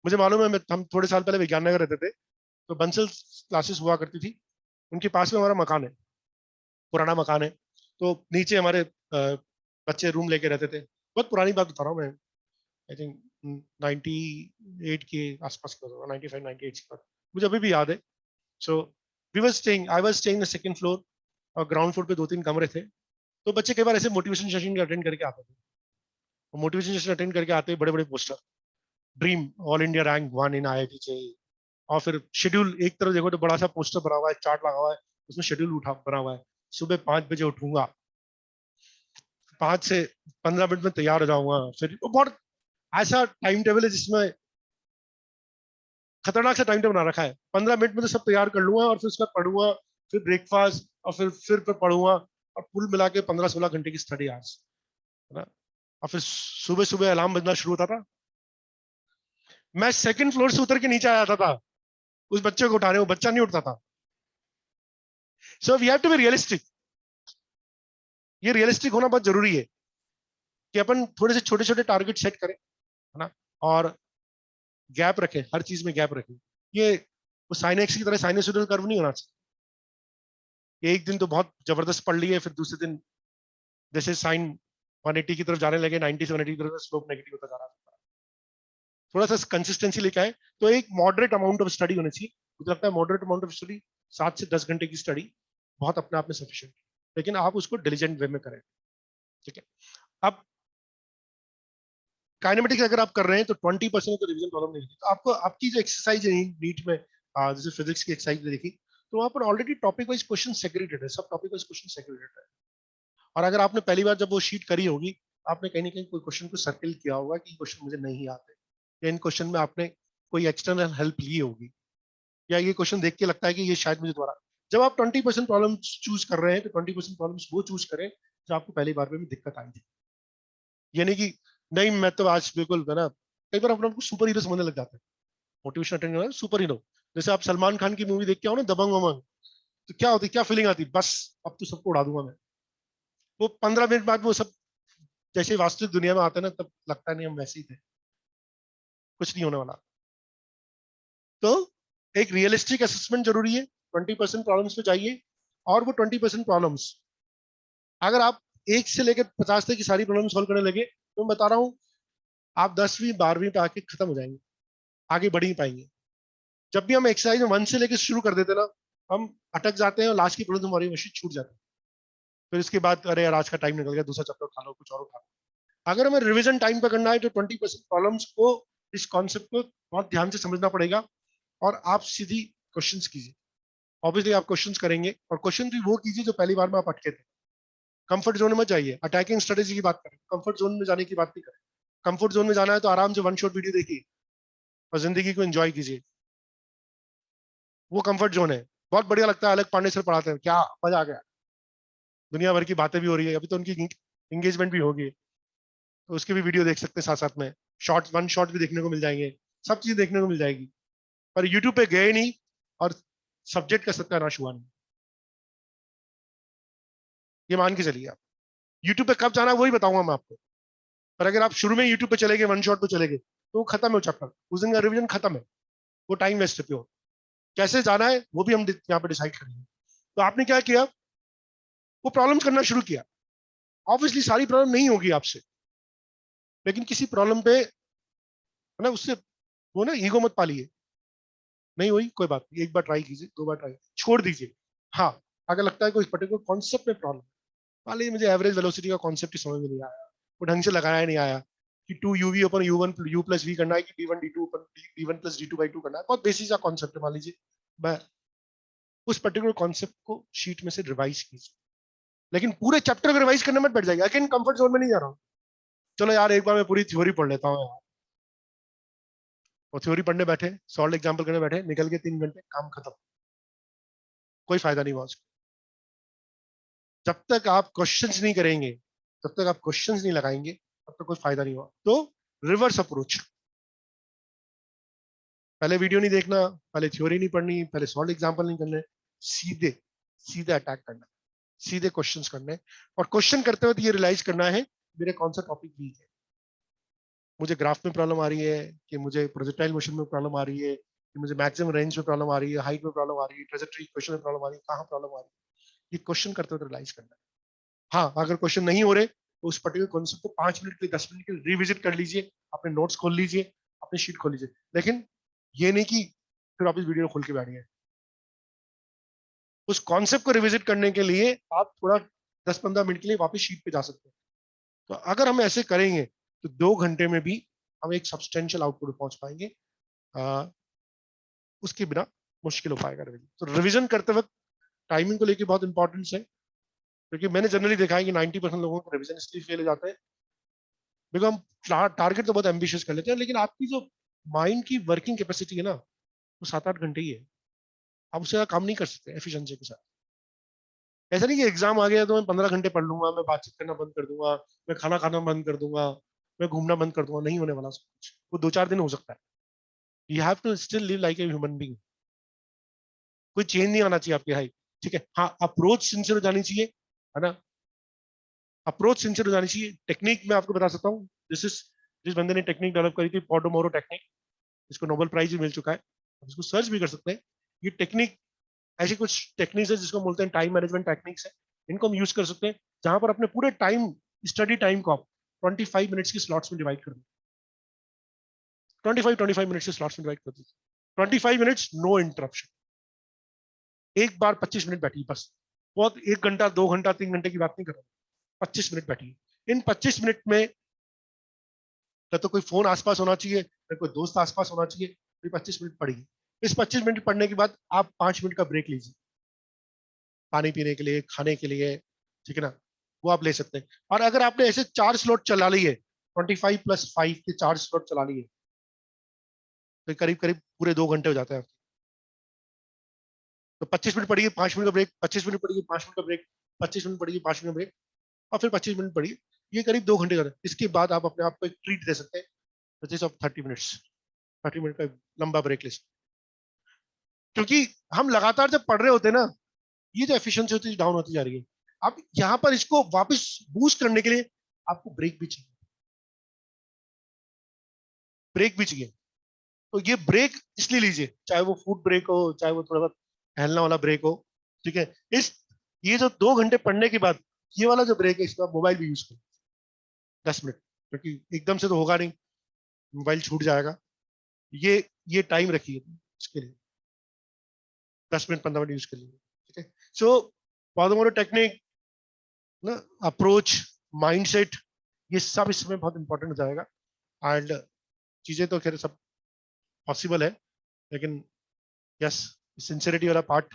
मुझे मालूम है, हम थोड़े साल पहले विज्ञान नगर रहते थे, तो बंसल क्लासेस हुआ करती थी, उनके पास में हमारा मकान है, पुराना मकान है। तो नीचे हमारे बच्चे रूम लेके रहते थे। बहुत पुरानी बात बता रहा हूँ मैं, आई थिंक 98 के आसपास का, 95-98 का, मुझे अभी भी याद है। So I was staying the second floor, और ग्राउंड फ्लोर पे 2-3 कमरे थे। तो बच्चे कई बार ऐसे मोटिवेशन सेशन अटेंड करके आते थे, मोटिवेशन सेशन अटेंड करके आते बड़े बड़े poster, dream all India rank 1 इन IIT चाहिए, और फिर शेड्यूल एक तरफ देखो तो बड़ा सा पोस्टर बना हुआ है, चार्ट लगा हुआ है, उसमें शेड्यूल बना हुआ है, सुबह 5 बजे उठूंगा, 5 से 15 मिनट में तैयार हो जाऊंगा। फिर बहुत ऐसा टाइम टेबल है जिसमें खतरनाक सा टाइम टेबल बना रखा है, 15 मिनट में तो सब तैयार कर लूंगा, और फिर उसका पढ़ूंगा, फिर ब्रेकफास्ट, और फिर पढ़ूंगा, और कुल मिला के 15-16 घंटे की स्टडी आवर्स, है ना। और फिर सुबह सुबह अलार्म बजना शुरू होता था, मैं सेकंड फ्लोर से उतर के नीचे आ जाता था उस बच्चे को उठाने, वो बच्चा नहीं उठता था। So we have to be realistic. ये रियलिस्टिक होना बहुत जरूरी है कि अपन थोड़े से छोटे छोटे टारगेट सेट करें, है ना, और गैप रखें, हर चीज में गैप रखें। ये वो साइन एक्स की तरह साइनसोइडल कर्व नहीं होना चाहिए। एक दिन तो बहुत जबरदस्त पढ़ लिए, फिर दूसरे दिन जैसे साइन 180 की तरफ जाने लगे, 90 से 180 की तरफ स्लोप नेगेटिव होता जा रहा था। थोड़ा सा कंसिस्टेंसी लेके आए, तो एक मॉडरेट अमाउंट ऑफ स्टडी होनी चाहिए। मुझे लगता है मॉडरेट अमाउंट ऑफ स्टडी 7 से 10 घंटे की स्टडी बहुत अपने आप में सफिशिएंट, लेकिन आप उसको डिलीजेंट वे में करें, ठीक है। अब काइनेमेटिक्स अगर आप कर रहे हैं तो 20% तो रिवीजन प्रॉब्लम नहीं है। तो आपको आपकी जो एक्सरसाइज है नीट में, जैसे फिजिक्स की एक्सरसाइज देखी, तो वहां पर already topic wise question segregated है, सब टॉपिक वाइज क्वेश्चन सेग्रीगेटेड है। और अगर आपने पहली बार जब वो शीट करी होगी, आपने कहीं ना कहीं कोई क्वेश्चन को सर्किल किया होगा कि क्वेश्चन मुझे नहीं आते, या इन क्वेश्चन में आपने कोई एक्सटर्नल हेल्प ली होगी, या ये क्वेश्चन देख के लगता है कि ये शायद मुझे दोबारा। जब आप 20% प्रॉब्लम चूज कर रहे हैं तो 20% प्रॉब्लम्स वो चूज करें जो आपको पहली बार में भी दिक्कत आई थी। यानी कि नहीं मैं तो आज बिल्कुल है ना, कई बार अपने आपको सुपर हीरो समझने लग जाते हैं, मोटिवेशन अटेंड करना सुपर हीरो। जैसे आप सलमान खान की मूवी देख के आओ ना, दबंग वमंग, तो क्या होती, क्या फीलिंग आती, बस अब तो सबको उड़ा दूंगा मैं। वो 15 मिनट बाद वो सब जैसे वास्तविक दुनिया में आते हैं ना, तब लगता नहीं हम वैसे ही थे, कुछ नहीं होने वाला। तो एक रियलिस्टिक असेसमेंट जरूरी है, 20% प्रॉब्लम्स पे चाहिए। और वो 20% प्रॉब्लम्स अगर आप 1 से लेकर 50 तक की सारी प्रॉब्लम सॉल्व करने लगे, तो मैं बता रहा हूँ आप 10वीं 12वीं पे आके खत्म हो जाएंगे, आगे बढ़ ही पाएंगे। जब भी हम एक्सरसाइज 1 से लेकर शुरू कर देते ना, हम अटक जाते हैं और लास्ट की प्रॉब्लम हमारी मशीन छूट जाती है। फिर इसके बाद अरे यार आज का टाइम निकल गया, दूसरा चैप्टर उठा लो, कुछ और उठा लो। अगर हमें रिवीजन टाइम पे करना है तो 20% प्रॉब्लम्स को, इस कॉन्सेप्ट को बहुत ध्यान से समझना पड़ेगा। और आप सीधी क्वेश्चंस कीजिए, ऑब्वियसली आप क्वेश्चंस करेंगे, और क्वेश्चन भी वो कीजिए जो पहली बार में आप अटके थे। कंफर्ट जोन में मत जाइए, अटैकिंग स्ट्रेटेजी की बात करें, कंफर्ट जोन में जाने की बात नहीं करें। कंफर्ट जोन में जाना है तो आराम से 1 शॉट वीडियो देखिए और जिंदगी को एंजॉय कीजिए, वो कंफर्ट जोन है। बहुत बढ़िया लगता है, अलग पांडे सर पढ़ाते हैं, क्या मजा आ गया, दुनिया भर की बातें भी हो रही है, अभी तो उनकी एंगेजमेंट भी होगी, तो उसकी भी वीडियो देख सकते हैं साथ साथ में, शॉर्ट 1 शॉट भी देखने को मिल जाएंगे, सब चीज देखने को मिल जाएगी। पर यूट्यूब पे गए नहीं और सब्जेक्ट का सत्यानाश हुआ नहीं, ये मान के चलिए। आप यूट्यूब पे कब जाना है वही बताऊंगा मैं आपको, पर अगर आप शुरू में यूट्यूब पे चले गए, 1 शॉट पे चले गए, तो वो खत्म है, वो चैप्टर उस दिन का रिवीजन खत्म है, वो टाइम वेस्ट है प्योर। कैसे जाना है वो भी हम यहाँ पे डिसाइड करेंगे। तो आपने क्या किया, वो प्रॉब्लम्स करना शुरू किया। ऑब्वियसली सारी प्रॉब्लम नहीं होगी आपसे, लेकिन किसी प्रॉब्लम पे है ना, उससे वो ना ईगो मत पालिए, नहीं हुई कोई बात नहीं, एक बार ट्राई कीजिए, 2 बार ट्राई छोड़ दीजिए। हाँ, अगर लगता है कोई पर्टिकुलर कॉन्सेप्ट में प्रॉब्लम, मान लीजिए मुझे एवरेज वेलोसिटी का कॉन्सेप्ट ही समझ में नहीं आया, वो ढंग से लगाया नहीं आया कि 2uv अपन u1 u प्लस v करना है कि d1 d2 upon d1 plus d2 by 2 करना है, बहुत बेसिक सा कॉन्सेप्ट है। मान लीजिए मैं उस पर्टिकुलर कॉन्सेप्ट को शीट में से रिवाइज कीजिए, लेकिन पूरे चैप्टर को रिवाइज करने में बैठ जाएगा, अगेन कंफर्ट जोन में नहीं जा रहा हूँ, चलो यार एक बार मैं पूरी थ्योरी पढ़ लेता हूँ यार, और थ्योरी पढ़ने बैठे, सॉल्व एग्जाम्पल करने बैठे, निकल के 3 घंटे, काम खत्म, कोई फायदा नहीं हुआ उसका। जब तक आप क्वेश्चंस नहीं करेंगे, जब तक आप क्वेश्चंस नहीं लगाएंगे, तब तक कोई फायदा नहीं हुआ। तो रिवर्स अप्रोच, पहले वीडियो नहीं देखना, पहले थ्योरी नहीं पढ़नी, पहले सॉल्व एग्जाम्पल नहीं करने, सीधे सीधे अटैक करना, सीधे क्वेश्चंस करने। और क्वेश्चन करते वक्त ये रियलाइज करना है मेरे कौन सा टॉपिक वीक है, मुझे ग्राफ में प्रॉब्लम आ रही है, कि मुझे प्रोजेक्टाइल मोशन में प्रॉब्लम आ रही है, कि मुझे मैक्सिमम रेंज में प्रॉब्लम आ रही है, हाइट में प्रॉब्लम आ रही है, ट्रेजेक्टरी इक्वेशन में प्रॉब्लम आ रही है, कहाँ प्रॉब्लम आ रही है, ये क्वेश्चन करते वक्त रियलाइज करना है। हाँ, अगर क्वेश्चन नहीं हो रहे तो उस पर्टिकुलर कॉन्सेप्ट को 5 मिनट के लिए 10 मिनट के लिए रिविजिट कर लीजिए, अपने नोट्स खोल लीजिए, अपनी शीट खोल लीजिए, लेकिन ये नहीं कि फिर आप इस वीडियो को खोल के बैठ गए। उस कॉन्सेप्ट को रिविजिट करने के लिए आप थोड़ा 10-15 मिनट के लिए वापस शीट पे जा सकते हैं। तो अगर हम ऐसे करेंगे तो 2 घंटे में भी हम एक सब्सटेंशियल आउटपुट पहुंच पाएंगे, उसके बिना मुश्किल हो पाएगा रिविजन। तो रिविजन करते वक्त टाइमिंग को लेकर बहुत इंपॉर्टेंस है, क्योंकि मैंने जनरली देखा है कि 90% लोगों को रिविजन इसलिए फेल हो जाते हैं बिकॉज हम टारगेट तो बहुत एम्बिशियस कर लेते हैं, लेकिन आपकी जो माइंड की वर्किंग कैपेसिटी है ना, वो 7-8 घंटे ही है, आप उससे काम नहीं कर सकते एफिशिएंसी के साथ। ऐसा नहीं कि एग्जाम आ गया तो मैं 15 घंटे पढ़ लूंगा, मैं बातचीत करना बंद कर दूंगा, मैं खाना खाना बंद कर दूंगा, मैं घूमना बंद कर दूंगा, नहीं होने वाला सब कुछ। वो 2-4 दिन हो सकता है। You have to still live like a human being, कोई चेंज नहीं आना चाहिए आपकी हाइट, ठीक है। हाँ, अप्रोच सिंसियर हो जानी चाहिए, है ना, अप्रोच सिंसियर हो जानी चाहिए। टेक्निक मैं आपको बता सकता हूँ, जिस बंदे ने टेक्निक डेवलप करी थी, पोमोडोरो टेक्निक, इसको नोबेल प्राइज भी मिल चुका है, इसको सर्च भी कर सकते हैं। ये टेक्निक ऐसी कुछ टेक्निक्स है जिसको बोलते हैं टाइम मैनेजमेंट टेक्निक्स है, इनको हम यूज कर सकते हैं, जहां पर अपने पूरे टाइम, स्टडी टाइम को आप 25 मिनट्स की स्लॉट्स में डिवाइड कर दें। 25 मिनट्स के स्लॉट्स में डिवाइड कर दीजिए। 25 मिनट्स नो इंटरप्शन, एक बार 25 मिनट बैठिए बस। बहुत 1 घंटा 2 घंटा 3 घंटे की बात नहीं कर रहा, 25 मिनट बैठिए। इन 25 मिनट में या तो कोई फोन आसपास होना चाहिए, या कोई दोस्त आसपास होना चाहिए, फिर 25 मिनट पढ़िए। इस 25 मिनट पढ़ने के बाद आप 5 मिनट का ब्रेक लीजिए, पानी पीने के लिए, खाने के लिए, ठीक है ना, वो आप ले सकते हैं। और अगर आपने ऐसे 4 स्लॉट चला लिए, 25 + 5 के 4 स्लॉट चला लिए, तो करीब करीब पूरे 2 घंटे हो जाते हैं। तो 25 मिनट पढ़िए, 5 मिनट का ब्रेक, 25 मिनट पढ़िए, 5 मिनट का ब्रेक, 25 मिनट पढ़िए, 5 मिनट ब्रेक, और फिर 25 मिनट पढ़िए। ये करीब 2 घंटे जाते हैं। इसके बाद आप अपने आप को एक ट्रीट दे सकते हैं, 30 मिनट्स, 30 मिनट का लंबा ब्रेक ले सकते हैं। क्योंकि हम लगातार जब पढ़ रहे होते हैं ना, ये जो एफिशिएंसी होती है डाउन होती जा रही है। अब यहाँ पर इसको वापस बूस्ट करने के लिए आपको ब्रेक भी चाहिए, ब्रेक भी चाहिए। तो ये ब्रेक इसलिए लीजिए, चाहे वो फूड ब्रेक हो, चाहे वो थोड़ा बहुत टहलने वाला ब्रेक हो, ठीक है। ये जो 2 घंटे पढ़ने के बाद ये वाला जो ब्रेक है, इसमें आप मोबाइल भी यूज करें 10 मिनट, क्योंकि एकदम से तो होगा नहीं, मोबाइल छूट जाएगा। ये टाइम रखिए इसके लिए, 10 मिनट 15 मिनट यूज कर लीजिए, ठीक है। सो पोमोडोरो टेक्निक ना, अप्रोच, माइंडसेट, ये सब इसमें बहुत इंपॉर्टेंट हो जाएगा। एंड चीजें तो खैर सब पॉसिबल है, लेकिन यस, सिंसियरिटी वाला पार्ट।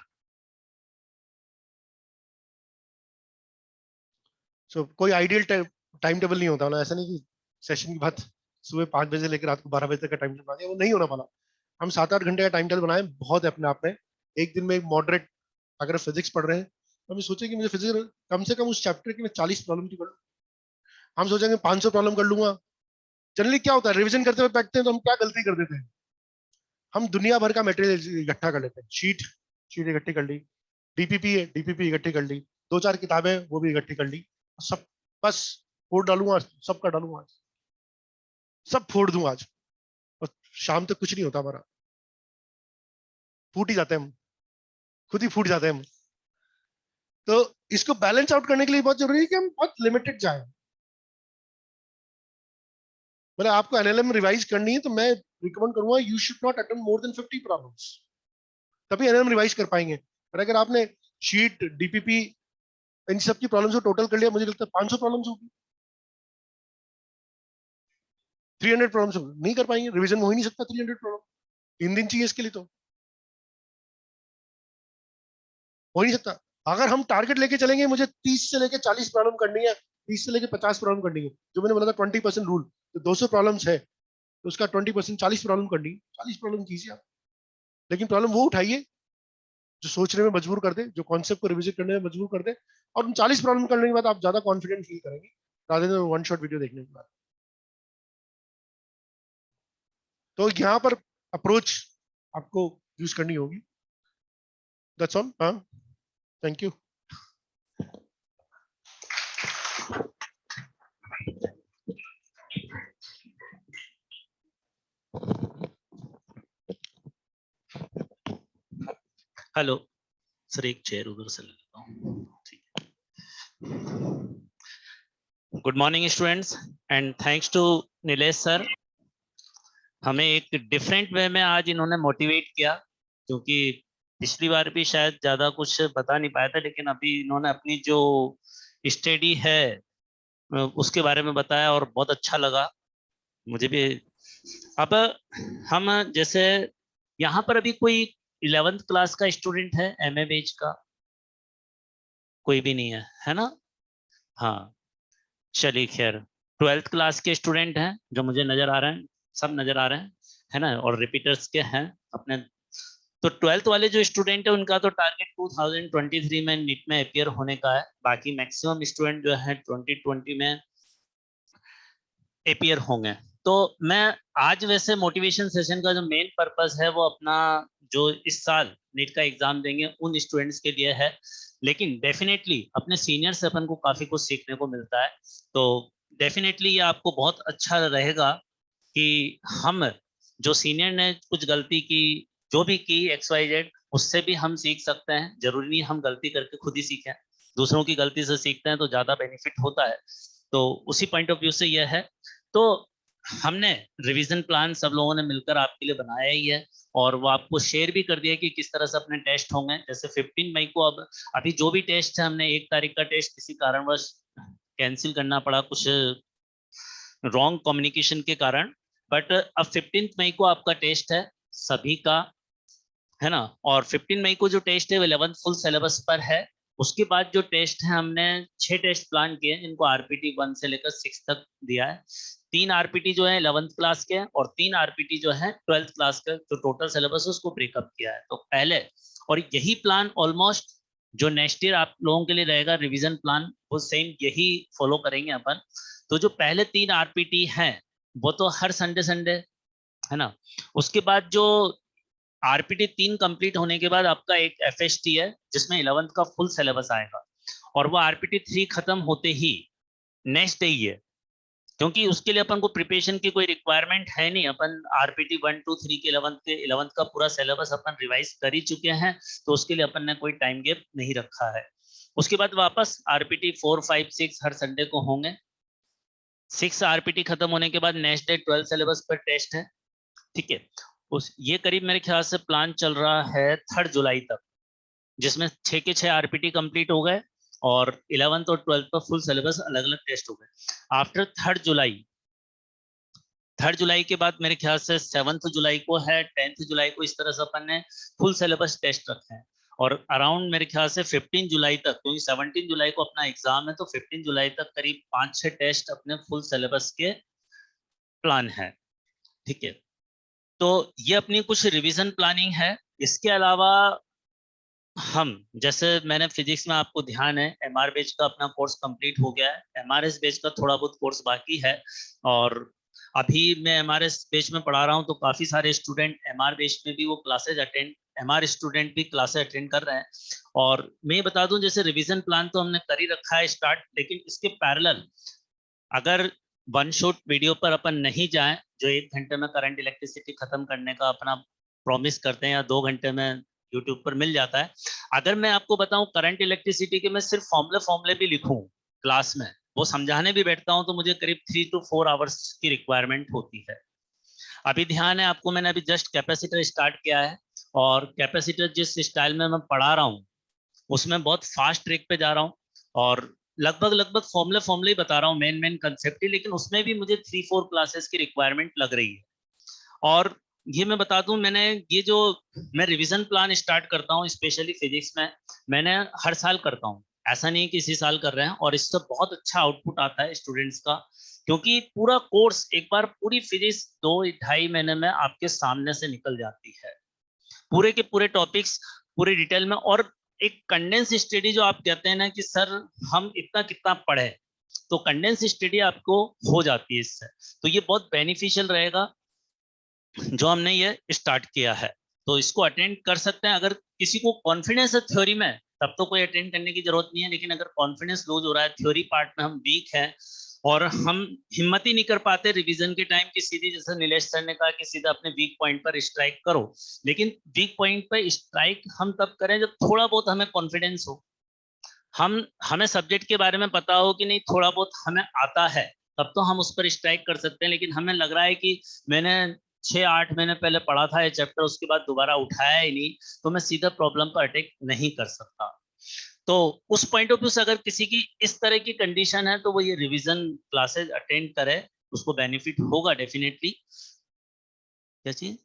सो कोई आइडियल टाइम टेबल नहीं होता, मतलब ऐसा नहीं कि सेशन की बात सुबह 5 बजे लेकर रात को 12 बजे तक का टाइम टेबल बना दिया, वो नहीं होना वाला। हम 7-8 घंटे का टाइम टेबल बनाए, बहुत है अपने आप में। एक दिन में एक मॉडरेट, अगर फिजिक्स पढ़ रहे हैं तो हम सोचे कि मुझे फिजिक्स कम से कम उस चैप्टर की मैं 40 प्रॉब्लम की कर लूँ। हम सोचेंगे 500 प्रॉब्लम कर लूंगा। जनरली क्या होता है, रिवीजन करते हुए बैठते हैं तो हम क्या गलती कर देते हैं, हम दुनिया भर का मटेरियल इकट्ठा कर लेते हैं। शीट इकट्ठी कर ली, डीपीपी है, डीपीपी इकट्ठी कर ली, 2-4 किताबें वो भी इकट्ठी कर ली, सब बस फोड़ डालूंगा, सबका डालूंगा, सब फोड़ दूंगा आज, और शाम तक कुछ नहीं होता हमारा, फूट ही जाते हैं हम, खुद ही फूट जाते हैं हम। तो इसको बैलेंस आउट करने के लिए बहुत जरूरी है कि हम बहुत लिमिटेड जाएं। मतलब आपको एनएलएम रिवाइज करनी है तो मैं रिकमेंड करूंगा, you should not attempt more then 50 problems, तभी एनएलएम रिवाइज कर पाएंगे। और अगर आपने शीट, डीपीपी, इन सब की प्रॉब्लम्स को टोटल कर लिया, मुझे लगता है 500 प्रॉब्लम्स होगी, 300 प्रॉब्लम्स होगी, नहीं कर पाएंगे, रिवीजन हो ही नहीं सकता 300 प्रॉब्लम, 3 दिन चाहिए इसके लिए, तो हो नहीं सकता। अगर हम टारगेट लेके चलेंगे, मुझे 30 से लेके 40 प्रॉब्लम करनी है, 30 से लेके 50 प्रॉब्लम करनी है, जो मैंने बोला था 20% रूल, तो 200 प्रॉब्लम्स है, तो उसका 20% 40 प्रॉब्लम करनी है, 40 प्रॉब्लम कीजिए आप। लेकिन प्रॉब्लम वो उठाइए जो सोचने में मजबूर कर दे, जो कॉन्सेप्ट को रिविजिट करने में मजबूर कर दे, और उन 40 प्रॉब्लम करने के बाद आप ज्यादा कॉन्फिडेंट फील करेंगे rather than one shot video देखने के बाद। तो यहाँ पर अप्रोच आपको यूज करनी होगी। That's all. हाँ, थैंक यू। हेलो सर, एक चेयर उधर से ले लेता हूँ। Good morning students and thanks to Nilesh sir. हमें एक डिफरेंट वे में आज इन्होंने मोटिवेट किया, क्योंकि पिछली बार भी शायद ज्यादा कुछ बता नहीं पाया था, लेकिन अभी इन्होंने अपनी जो स्टडी है उसके बारे में बताया और बहुत अच्छा लगा मुझे भी। अब हम जैसे यहाँ पर अभी कोई 11th क्लास का स्टूडेंट है एमए बैच का? कोई भी नहीं है, है ना? हाँ, चलिए खैर। 12th क्लास के स्टूडेंट हैं जो मुझे नजर आ रहे हैं, सब नजर आ रहे हैं, है ना? और रिपीटर्स के हैं अपने। तो 12th वाले जो स्टूडेंट है उनका तो टारगेट 2023 में नीट में अपीयर होने का है। बाकी मैक्सिमम स्टूडेंट जो है 2020 में अपीयर होंगे। तो मैं आज वैसे मोटिवेशन सेशन का जो मेन पर्पस है वो अपना जो इस साल नीट का एग्जाम देंगे उन स्टूडेंट्स के लिए है, लेकिन डेफिनेटली अपने सीनियर से अपन को काफी कुछ सीखने को मिलता है। तो डेफिनेटली ये आपको बहुत अच्छा रहेगा कि हम जो सीनियर ने कुछ गलती की, जो भी की XYZ, उससे भी हम सीख सकते हैं। जरूरी नहीं हम गलती करके खुद ही सीखें, दूसरों की गलती से सीखते हैं तो ज्यादा बेनिफिट होता है। तो उसी पॉइंट ऑफ व्यू से यह है। तो हमने रिवीजन प्लान सब लोगों ने मिलकर आपके लिए बनाया ही है, और वो आपको शेयर भी कर दिया कि किस तरह से अपने टेस्ट होंगे। जैसे 15 मई को अब अभी जो भी टेस्ट है, हमने 1 तारीख का टेस्ट किसी कारणवश कैंसिल करना पड़ा, कुछ रॉन्ग कम्युनिकेशन के कारण, बट अब 15 मई को आपका टेस्ट है सभी का, है ना। और 15 मई को जो टेस्ट है वो 11th फुल सिलेबस पर है। उसके बाद जो टेस्ट है, हमने 6 टेस्ट प्लान किए हैं, जिनको आरपीटी 1 से लेकर 6 तक दिया है। 3 आरपीटी जो है 11th क्लास के हैं, और 3 आरपीटी जो है 12th क्लास का, जो टोटल सिलेबस है उसको ब्रेकअप किया है। तो पहले, और यही प्लान ऑलमोस्ट जो नेक्स्ट ईयर आप लोगों के लिए रहेगा रिवीजन प्लान, वो सेम यही फॉलो करेंगे अपन। तो जो पहले 3 आरपीटी हैं वो तो हर संडे संडे, है ना। उसके बाद जो आरपीटी 3 कंप्लीट होने के बाद आपका एक एफएसटी है, जिसमें 11th का फुल सिलेबस आएगा, और वो आरपीटी 3 खत्म होते ही नेक्स्ट डे ही है, क्योंकि उसके लिए अपन को प्रिपरेशन की कोई रिक्वायरमेंट है नहीं। अपन आरपीटी 1, 2, 3 के 11th का पूरा सिलेबस अपन रिवाइज कर ही चुके हैं, तो उसके लिए अपन ने कोई टाइम गैप नहीं रखा है। उसके बाद वापस आरपीटी 4, 5, 6 हर संडे को होंगे। 6 आरपीटी खत्म होने के बाद नेक्स्ट डे 12 सिलेबस पर टेस्ट है, ठीक है। ये करीब मेरे ख्याल से प्लान चल रहा है 3 जुलाई तक, जिसमें 6 के 6 आरपीटी कंप्लीट हो गए, और 11th और 12th पर फुल सिलेबस अलग अलग टेस्ट हो गए। आफ्टर 3 जुलाई के बाद मेरे ख्याल से 7th जुलाई को है, 10th जुलाई को, इस तरह से अपन ने फुल सिलेबस टेस्ट रखे हैं। और अराउंड मेरे ख्याल से 15 जुलाई तक, क्योंकि 17 जुलाई को अपना एग्जाम है, तो 15 जुलाई तक करीब 5-6 टेस्ट अपने फुल सिलेबस के प्लान है, ठीक है। तो ये अपनी कुछ रिवीजन प्लानिंग है। इसके अलावा हम, जैसे मैंने फिजिक्स में आपको ध्यान है, एमआर बेच का अपना कोर्स कंप्लीट हो गया है, एमआरएस बेच का थोड़ा बहुत कोर्स बाकी है, और अभी मैं एमआरएस बेच में पढ़ा रहा हूँ, तो काफी सारे स्टूडेंट एमआर बेच में भी वो क्लासेज अटेंड, एमआर स्टूडेंट भी क्लासेज अटेंड कर रहे हैं। और मैं बता दूं, जैसे रिवीजन प्लान तो हमने कर ही रखा है स्टार्ट, लेकिन इसके पैरेलल अगर वन शॉट वीडियो पर अपन नहीं जाएं, जो 1 घंटे में करंट इलेक्ट्रिसिटी खत्म करने का अपना प्रॉमिस करते हैं, या 2 घंटे में यूट्यूब पर मिल जाता है। अगर मैं आपको बताऊं करंट इलेक्ट्रिसिटी के मैं सिर्फ फॉर्मूले भी लिखूं क्लास में, वो समझाने भी बैठता हूं, तो मुझे करीब 3 to 4 आवर्स की रिक्वायरमेंट होती है। अभी ध्यान है आपको, मैंने अभी जस्ट कैपेसिटर स्टार्ट किया है, और कैपेसिटर जिस स्टाइल में मैं पढ़ा रहा हूँ उसमें बहुत फास्ट ट्रैक पे जा रहा हूँ, और लगभग फॉर्मूले ही बता रहा हूँ, मेन कंसेप्ट ही, लेकिन उसमें भी मुझे 3-4 क्लासेस की रिक्वायरमेंट लग रही है। और ये मैं बता दूं, मैंने ये जो मैं रिवीजन प्लान स्टार्ट करता हूँ स्पेशली फिजिक्स में, मैंने हर साल करता हूँ, ऐसा नहीं कि इसी साल कर रहे हैं, और इससे बहुत अच्छा आउटपुट आता है स्टूडेंट्स का, क्योंकि पूरा कोर्स एक बार पूरी फिजिक्स 2-2.5 महीने में आपके सामने से निकल जाती है, पूरे के पूरे टॉपिक्स पूरे डिटेल में। और एक कंडेंस स्टडी जो आप कहते हैं ना कि सर हम इतना कितना पढ़े, तो कंडेंस स्टडी आपको हो जाती है इससे, तो ये बहुत बेनिफिशियल रहेगा जो हमने ये स्टार्ट किया है। तो इसको अटेंड कर सकते हैं। अगर किसी को कॉन्फिडेंस है थ्योरी में, तब तो कोई अटेंड करने की जरूरत नहीं है, लेकिन अगर कॉन्फिडेंस लूज हो रहा है, थ्योरी पार्ट में हम वीक हैं, और हम हिम्मत ही नहीं कर पाते रिवीजन के टाइम की, सीधी जैसे नीलेश सर ने कहा कि सीधा अपने वीक पॉइंट पर स्ट्राइक करो, लेकिन वीक पॉइंट पर स्ट्राइक हम तब करें जब थोड़ा बहुत हमें कॉन्फिडेंस हो, हमें सब्जेक्ट के बारे में पता हो कि नहीं, थोड़ा बहुत हमें आता है, तब तो हम उस पर स्ट्राइक कर सकते हैं। लेकिन हमें लग रहा है कि मैंने 6-8 महीने पहले पढ़ा था ये चैप्टर, उसके बाद दोबारा उठाया ही नहीं, तो मैं सीधा प्रॉब्लम पर अटैक नहीं कर सकता। तो उस पॉइंट ऑफ व्यू से अगर किसी की इस तरह की कंडीशन है, तो वो ये रिवीजन क्लासेज अटेंड करे, उसको बेनिफिट होगा डेफिनेटली। क्या चीज?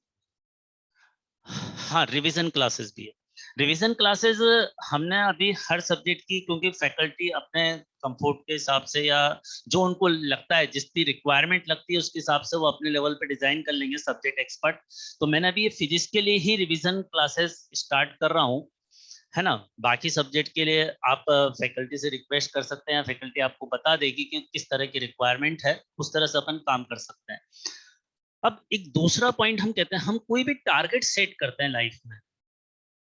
हाँ, रिवीजन क्लासेस भी है। रिवीजन क्लासेस हमने अभी हर सब्जेक्ट की, क्योंकि फैकल्टी अपने कंफर्ट के हिसाब से, या जो उनको लगता है जिसकी रिक्वायरमेंट लगती है उसके हिसाब से वो अपने लेवल पे डिजाइन कर लेंगे सब्जेक्ट एक्सपर्ट। तो मैंने अभी ये फिजिक्स के लिए ही रिवीजन क्लासेस स्टार्ट कर रहा हूँ, है ना। बाकी सब्जेक्ट के लिए आप फैकल्टी से रिक्वेस्ट कर सकते हैं, फैकल्टी आपको बता देगी कि किस तरह की रिक्वायरमेंट है, उस तरह से अपन काम कर सकते हैं। अब एक दूसरा पॉइंट हम कहते हैं, हम कोई भी टारगेट सेट करते हैं लाइफ में,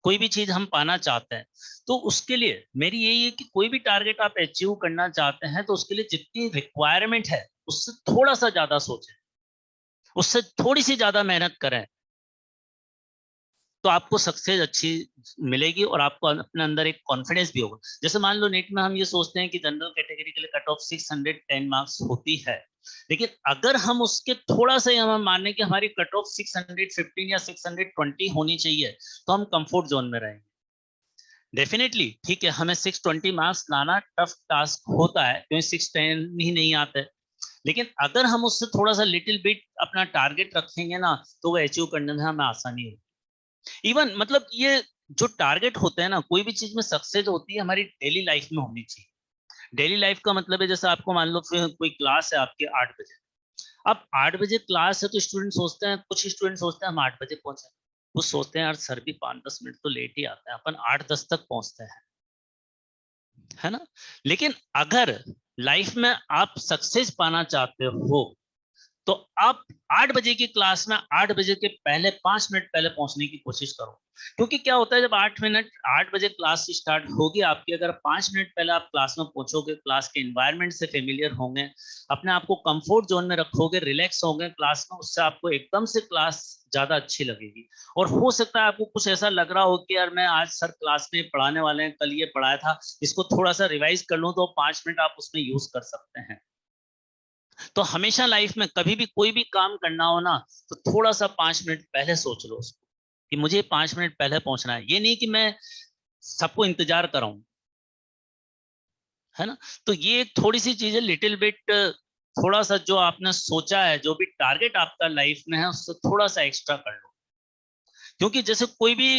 कोई भी चीज हम पाना चाहते हैं, तो उसके लिए मेरी यही है कि कोई भी टारगेट आप अचीव करना चाहते हैं, तो उसके लिए जितनी रिक्वायरमेंट है उससे थोड़ा सा ज्यादा सोचें, उससे थोड़ी सी ज्यादा मेहनत करें। तो आपको सक्सेस अच्छी मिलेगी और आपको अपने अंदर एक कॉन्फिडेंस भी होगा। जैसे मान लो नीट में हम ये सोचते हैं कि जनरल कैटेगरी के लिए कट ऑफ 610 मार्क्स होती है, लेकिन अगर हम उसके थोड़ा सा हम माने कि हमारी कट ऑफ 615 या 620 होनी चाहिए, तो हम कंफर्ट जोन में रहेंगे। डेफिनेटली ठीक है, हमें 620 मार्क्स लाना टफ टास्क होता है क्योंकि 610 ही नहीं आते, लेकिन अगर हम उससे थोड़ा सा लिटिल बिट अपना टारगेट रखेंगे ना, तो वो अचीव करने में हमें आसानी होगी। इवन मतलब ये जो टारगेट होते हैं ना, कोई भी चीज में सक्सेस होती है हमारी डेली लाइफ में होनी चाहिए। डेली लाइफ का मतलब है जैसे आपको मान लो फिर कोई क्लास है आपके 8 बजे, अब 8 बजे क्लास है तो स्टूडेंट सोचते हैं, कुछ स्टूडेंट सोचते हैं हम 8 बजे पहुंचे, कुछ सोचते हैं यार सर भी 5-10 मिनट तो लेट ही आते हैं, अपन 8-10 तक पहुंचते हैं, है ना। लेकिन अगर लाइफ में आप सक्सेस पाना चाहते हो तो आप 8 बजे की क्लास में 8 बजे के पहले 5 मिनट पहले पहुंचने की कोशिश करो, क्योंकि क्या होता है जब 8 बजे क्लास स्टार्ट होगी आपकी, अगर 5 मिनट पहले आप क्लास में पहुंचोगे, क्लास के एनवायरनमेंट से फेमिलियर होंगे, अपने आप को कंफर्ट जोन में रखोगे, रिलैक्स होंगे क्लास में, उससे आपको एकदम से क्लास ज्यादा अच्छी लगेगी। और हो सकता है आपको कुछ ऐसा लग रहा हो कि यार मैं आज सर क्लास में पढ़ाने वाले हैं, कल ये पढ़ाया था, इसको थोड़ा सा रिवाइज कर लूं, तो 5 मिनट आप उसमें यूज कर सकते हैं। तो हमेशा लाइफ में कभी भी कोई भी काम करना हो ना, तो थोड़ा सा 5 मिनट पहले सोच लो उसको कि मुझे 5 मिनट पहले पहुंचना है, ये नहीं कि मैं सबको इंतजार कर रहा हूं, है ना। तो ये एक थोड़ी सी चीजें लिटिल बिट, थोड़ा सा जो आपने सोचा है, जो भी टारगेट आपका लाइफ में है, उससे थोड़ा सा एक्स्ट्रा कर लो। क्योंकि जैसे कोई भी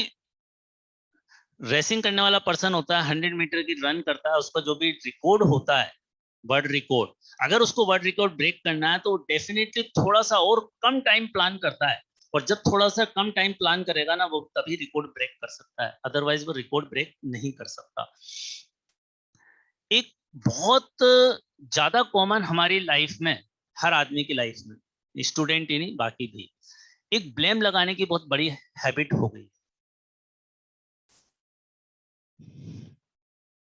रेसिंग करने वाला पर्सन होता है, 100 मीटर की रन करता है, उसका जो भी रिकॉर्ड होता है, वर्ल्ड रिकॉर्ड, अगर उसको वर्ल्ड रिकॉर्ड ब्रेक करना है तो डेफिनेटली थोड़ा सा और कम टाइम प्लान करता है, और जब थोड़ा सा कम टाइम प्लान करेगा ना, वो तभी रिकॉर्ड ब्रेक कर सकता है, अदरवाइज वो रिकॉर्ड ब्रेक नहीं कर सकता। एक बहुत ज्यादा कॉमन हमारी लाइफ में, हर आदमी की लाइफ में, स्टूडेंट ही नहीं बाकी भी, एक ब्लेम लगाने की बहुत बड़ी हैबिट हो गई।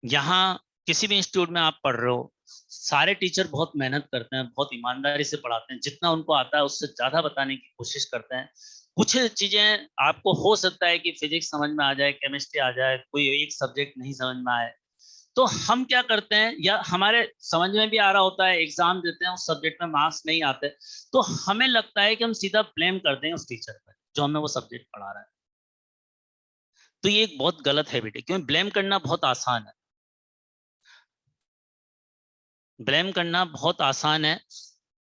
यहाँ किसी भी इंस्टीट्यूट में आप पढ़ रहे हो, सारे टीचर बहुत मेहनत करते हैं, बहुत ईमानदारी से पढ़ाते हैं, जितना उनको आता है उससे ज्यादा बताने की कोशिश करते हैं। कुछ चीजें आपको हो सकता है कि फिजिक्स समझ में आ जाए, केमिस्ट्री आ जाए, कोई एक सब्जेक्ट नहीं समझ में आए, तो हम क्या करते हैं, या हमारे समझ में भी आ रहा होता है, एग्जाम देते हैं, उस सब्जेक्ट में मार्क्स नहीं आते, तो हमें लगता है कि हम सीधा ब्लेम कर दें उस टीचर पर जो हमें वो सब्जेक्ट पढ़ा रहा है। तो ये एक बहुत गलत हैबिट है, क्योंकि ब्लेम करना बहुत आसान है, ब्लेम करना बहुत आसान है,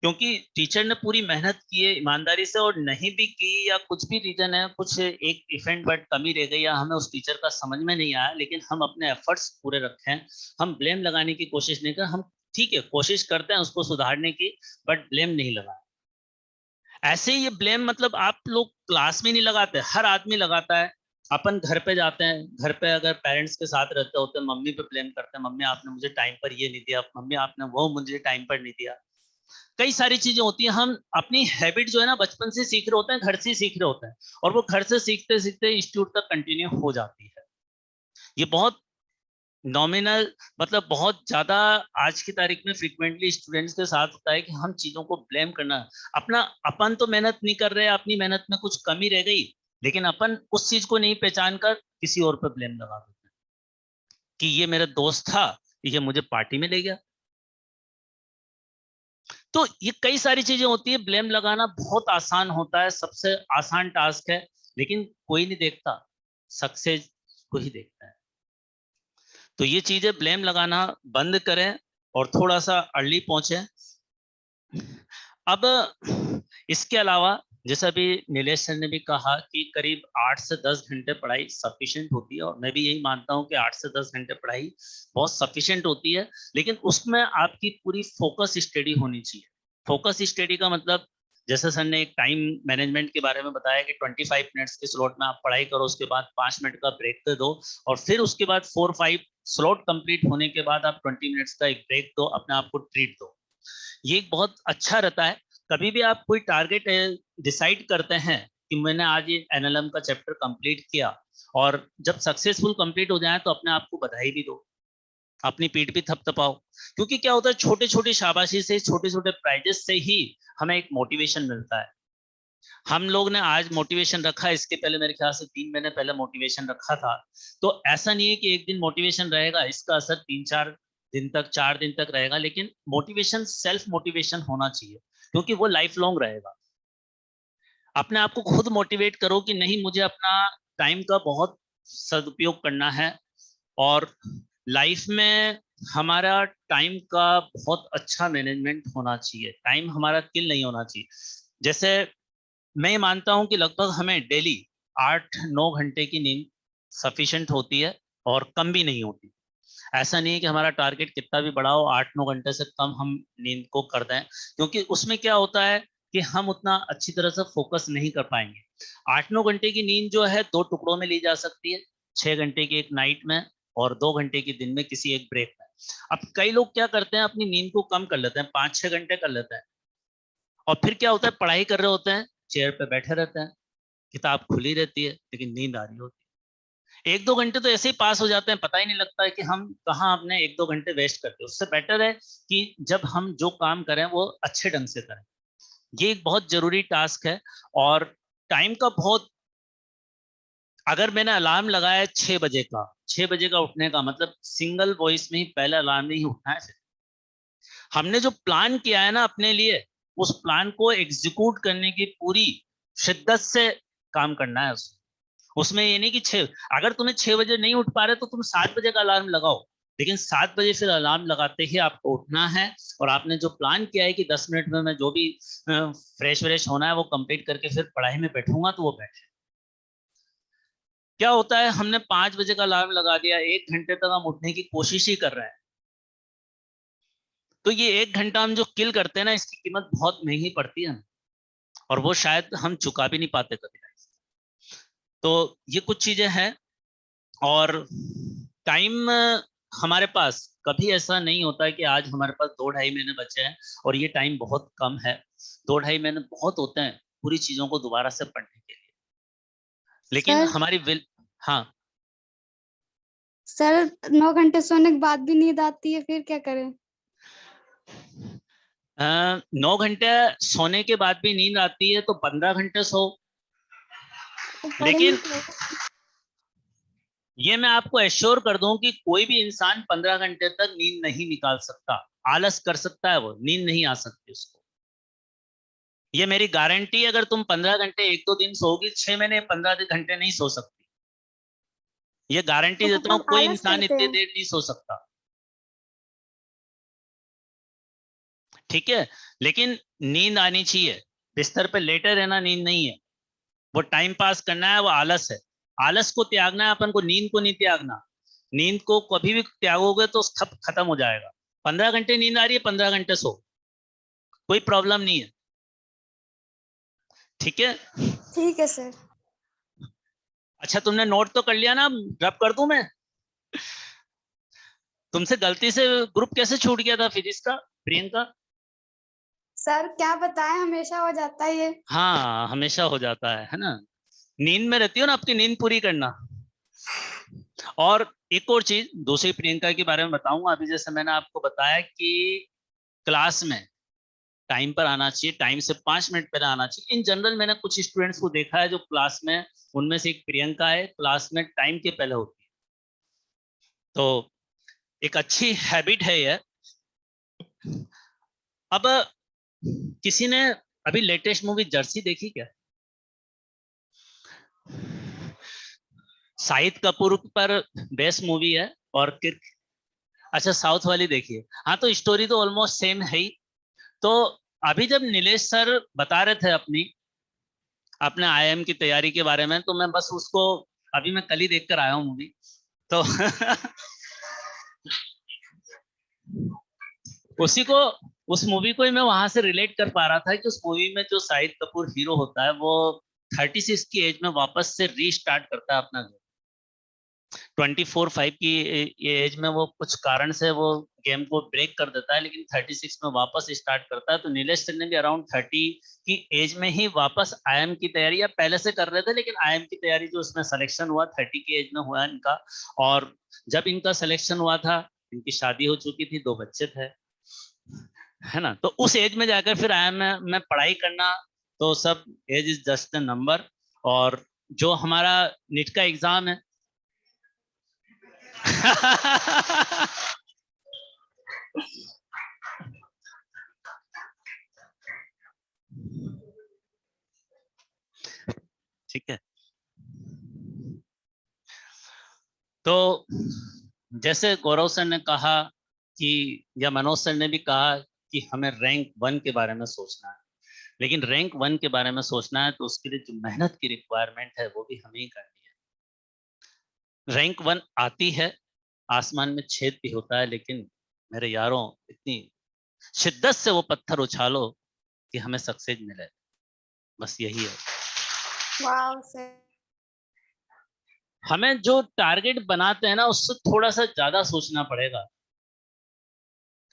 क्योंकि टीचर ने पूरी मेहनत की है ईमानदारी से, और नहीं भी की या कुछ भी रीजन है, कुछ एक इवेंट बट कमी रह गई या हमें उस टीचर का समझ में नहीं आया, लेकिन हम अपने एफर्ट्स पूरे रखे हैं, हम ब्लेम लगाने की कोशिश नहीं कर, हम ठीक है कोशिश करते हैं उसको सुधारने की, बट ब्लेम नहीं लगाए। ऐसे ही ये ब्लेम मतलब आप लोग क्लास में नहीं लगाते, हर आदमी लगाता है। अपन घर पे जाते हैं, घर पे अगर पेरेंट्स के साथ रहते होते हैं, मम्मी पे ब्लेम करते हैं, मम्मी आपने मुझे टाइम पर ये नहीं दिया, मम्मी आपने वो मुझे टाइम पर नहीं दिया। कई सारी चीजें होती हैं, हम अपनी हैबिट जो है ना बचपन से सीख रहे होते हैं, घर से सीख रहे होते हैं, और वो घर से सीखते सीखते इंस्टीट्यूट तक कंटिन्यू हो जाती है। ये बहुत नॉमिनल मतलब बहुत ज्यादा आज की तारीख में फ्रीक्वेंटली स्टूडेंट्स के साथ होता है कि हम चीजों को ब्लेम करना, अपना अपन तो मेहनत नहीं कर रहे, अपनी मेहनत में कुछ कमी रह गई, लेकिन अपन उस चीज को नहीं पहचान कर किसी और पे ब्लेम लगा देते हैं कि ये मेरा दोस्त था, ये मुझे पार्टी में ले गया। तो ये कई सारी चीजें होती है, ब्लेम लगाना बहुत आसान होता है, सबसे आसान टास्क है, लेकिन कोई नहीं देखता, सक्सेस को ही देखता है। तो ये चीजें ब्लेम लगाना बंद करें और थोड़ा सा अर्ली पहुंचे। अब इसके अलावा जैसा भी नीलेश सर ने भी कहा कि करीब 8 से 10 घंटे पढ़ाई सफिशिएंट होती है, और मैं भी यही मानता हूं कि 8 से 10 घंटे पढ़ाई बहुत सफिशिएंट होती है, लेकिन उसमें आपकी पूरी फोकस स्टडी होनी चाहिए। फोकस स्टडी का मतलब जैसे सर ने एक टाइम मैनेजमेंट के बारे में बताया कि 25 मिनट्स के स्लॉट में आप पढ़ाई करो, उसके बाद 5 मिनट का ब्रेक दे दो, और फिर उसके बाद 4-5 स्लॉट कंप्लीट होने के बाद आप 20 मिनट्स का एक ब्रेक दो, अपने आप को ट्रीट दो। ये बहुत अच्छा रहता है। कभी भी आप कोई टारगेट डिसाइड करते हैं कि मैंने आज ये एनएलएम का चैप्टर कंप्लीट किया, और जब सक्सेसफुल कंप्लीट हो जाए तो अपने आप को बधाई भी दो, अपनी पीठ भी थपथपाओ, क्योंकि क्या होता है छोटे छोटे शाबाशी से, छोटे छोटे प्राइजेस से ही हमें एक मोटिवेशन मिलता है। हम लोग ने आज मोटिवेशन रखा, इसके पहले मेरे ख्याल से 3 महीने पहले मोटिवेशन रखा था। तो ऐसा नहीं है कि एक दिन मोटिवेशन रहेगा, इसका असर 3-4 दिन तक, 4 दिन तक रहेगा, लेकिन मोटिवेशन सेल्फ मोटिवेशन होना चाहिए, क्योंकि वो लाइफ लॉन्ग रहेगा। अपने आप को खुद मोटिवेट करो कि नहीं, मुझे अपना टाइम का बहुत सदुपयोग करना है, और लाइफ में हमारा टाइम का बहुत अच्छा मैनेजमेंट होना चाहिए। टाइम हमारा किल नहीं होना चाहिए। जैसे मैं ये मानता हूं कि लगभग हमें डेली 8-9 घंटे की नींद सफिशिएंट होती है, और कम भी नहीं होती। ऐसा नहीं है कि हमारा टारगेट कितना भी बड़ा हो, 8-9 घंटे से कम हम नींद को कर दें, क्योंकि उसमें क्या होता है कि हम उतना अच्छी तरह से फोकस नहीं कर पाएंगे। 8-9 घंटे की नींद जो है 2 टुकड़ों में ली जा सकती है, 6 घंटे की एक नाइट में और 2 घंटे की दिन में किसी एक ब्रेक में। अब कई लोग क्या करते हैं, अपनी नींद को कम कर लेते हैं, 5-6 घंटे कर लेते हैं, और फिर क्या होता है, पढ़ाई कर रहे होते हैं, चेयर पे बैठे रहते हैं, किताब खुली रहती है, लेकिन नींद आ रही होती है। 1-2 घंटे तो ऐसे ही पास हो जाते हैं, पता ही नहीं लगता है कि हम कहाँ अपने 1-2 घंटे वेस्ट करते हैं। उससे बेटर है कि जब हम जो काम करें वो अच्छे ढंग से करें। ये एक बहुत जरूरी टास्क है। और टाइम का बहुत, अगर मैंने अलार्म लगाया है 6 बजे का, 6 बजे का उठने का मतलब सिंगल वॉइस में ही पहले अलार्म नहीं उठना है। हमने जो प्लान किया है ना अपने लिए, उस प्लान को एग्जीक्यूट करने की पूरी शिद्दत से काम करना है। उसमें ये नहीं कि 6, अगर तुम्हें 6 बजे नहीं उठ पा रहे तो तुम 7 बजे का अलार्म लगाओ, लेकिन 7 बजे फिर अलार्म लगाते ही आपको उठना है, और आपने जो प्लान किया है कि 10 मिनट में मैं जो भी फ्रेश व्रेश होना है वो कंप्लीट करके फिर पढ़ाई में बैठूंगा, तो वो बैठे। क्या होता है, हमने 5 बजे का अलार्म लगा दिया, 1 घंटे तक हम उठने की कोशिश ही कर रहे हैं, तो ये 1 घंटा हम जो किल करते हैं ना, इसकी कीमत बहुत महंगी पड़ती है, और वो शायद हम चुका भी नहीं पाते कभी। तो ये कुछ चीजें हैं। और टाइम हमारे पास कभी ऐसा नहीं होता है कि आज हमारे पास 2-2.5 महीने बचे हैं और ये टाइम बहुत कम है। 2-2.5 महीने बहुत होते हैं पूरी चीजों को दोबारा से पढ़ने के लिए, लेकिन सर हमारी विल, हाँ सर 9 घंटे सोने के बाद भी नींद आती है, फिर क्या करें? 9 घंटे सोने के बाद भी नींद आती है तो 15 घंटे सो। लेकिन ये मैं आपको एश्योर कर दूं कि कोई भी इंसान 15 घंटे तक नींद नहीं निकाल सकता। आलस कर सकता है, वो नींद नहीं आ सकती उसको, ये मेरी गारंटी है। अगर तुम 15 घंटे 1-2 दिन सोओगी, 6 महीने 15 घंटे नहीं सो सकती, ये गारंटी तो देता हूं। हम कोई आलस इंसान करते इतनी हैं। देर नहीं सो सकता, ठीक है। लेकिन नींद आनी चाहिए, बिस्तर पे लेटे रहना नींद नहीं है, वो टाइम पास करना है, वो आलस है। आलस को त्यागना है अपन को, नींद को नहीं त्यागना। नींद को कभी भी त्यागोगे तो सब खत्म हो जाएगा। 15 घंटे नींद आ रही है, 15 घंटे सो, कोई प्रॉब्लम नहीं है, ठीक है। ठीक है सर। अच्छा, तुमने नोट तो कर लिया ना? ड्रॉप कर दूं मैं? तुमसे गलती से ग्रुप कैसे छूट गया था फिजिक्स का, प्रियंका? सर क्या बताएं, हमेशा हो जाता है ये। हाँ, हमेशा हो जाता है ना। नींद में रहती हो ना, आपकी नींद पूरी करना। और एक और चीज दूसरी प्रियंका के बारे में बताऊंगा। अभी जैसे मैंने आपको बताया कि क्लास में टाइम पर आना चाहिए, टाइम से 5 मिनट पहले आना चाहिए। इन जनरल मैंने कुछ स्टूडेंट्स को देखा है जो क्लास में, उनमें से एक प्रियंका है, क्लास में टाइम के पहले होती है। तो एक अच्छी हैबिट है ये। अब किसी ने अभी लेटेस्ट मूवी जर्सी देखी क्या? शाहिद कपूर पर बेस्ट मूवी है। और अच्छा, साउथ वाली देखिए। हाँ, तो स्टोरी तो ऑलमोस्ट सेम है ही। तो अभी जब नीलेश सर बता रहे थे अपने आईएम की तैयारी के बारे में, तो मैं बस उसको, अभी मैं कल ही देख कर आया हूँ मूवी, तो उसी को, उस मूवी को ही मैं वहां से रिलेट कर पा रहा था कि उस मूवी में जो शाहिद कपूर हीरो होता है, वो 36 की एज में वापस से रीस्टार्ट करता है अपना गेम। 24-5 की ये एज में वो कुछ कारण से वो गेम को ब्रेक कर देता है, लेकिन 36 में वापस स्टार्ट करता है। तो नीलेश सर ने भी अराउंड 30 की एज में ही वापस आईएम की तैयारी, या पहले से कर रहे थे, लेकिन आईएम की तैयारी जो उसमें सिलेक्शन हुआ 30 की एज में हुआ इनका। और जब इनका सिलेक्शन हुआ था, इनकी शादी हो चुकी थी, 2 बच्चे थे, है ना। तो उस एज में जाकर फिर आईएम में पढ़ाई करना तो सब age is just a number. और जो हमारा नीट का एग्जाम है ठीक है, तो जैसे गौरव सर ने कहा कि, या मनोज सर ने भी कहा कि हमें रैंक 1 के बारे में सोचना है, लेकिन रैंक 1 के बारे में सोचना है तो उसके लिए जो मेहनत की रिक्वायरमेंट है वो भी हमें ही करनी है। रैंक 1 आती है, आसमान में छेद भी होता है, लेकिन मेरे यारों इतनी शिद्दत से वो पत्थर उछालो कि हमें सक्सेस मिले, बस यही है। वाह सर। हमें जो टारगेट बनाते हैं ना उससे थोड़ा सा ज्यादा सोचना पड़ेगा,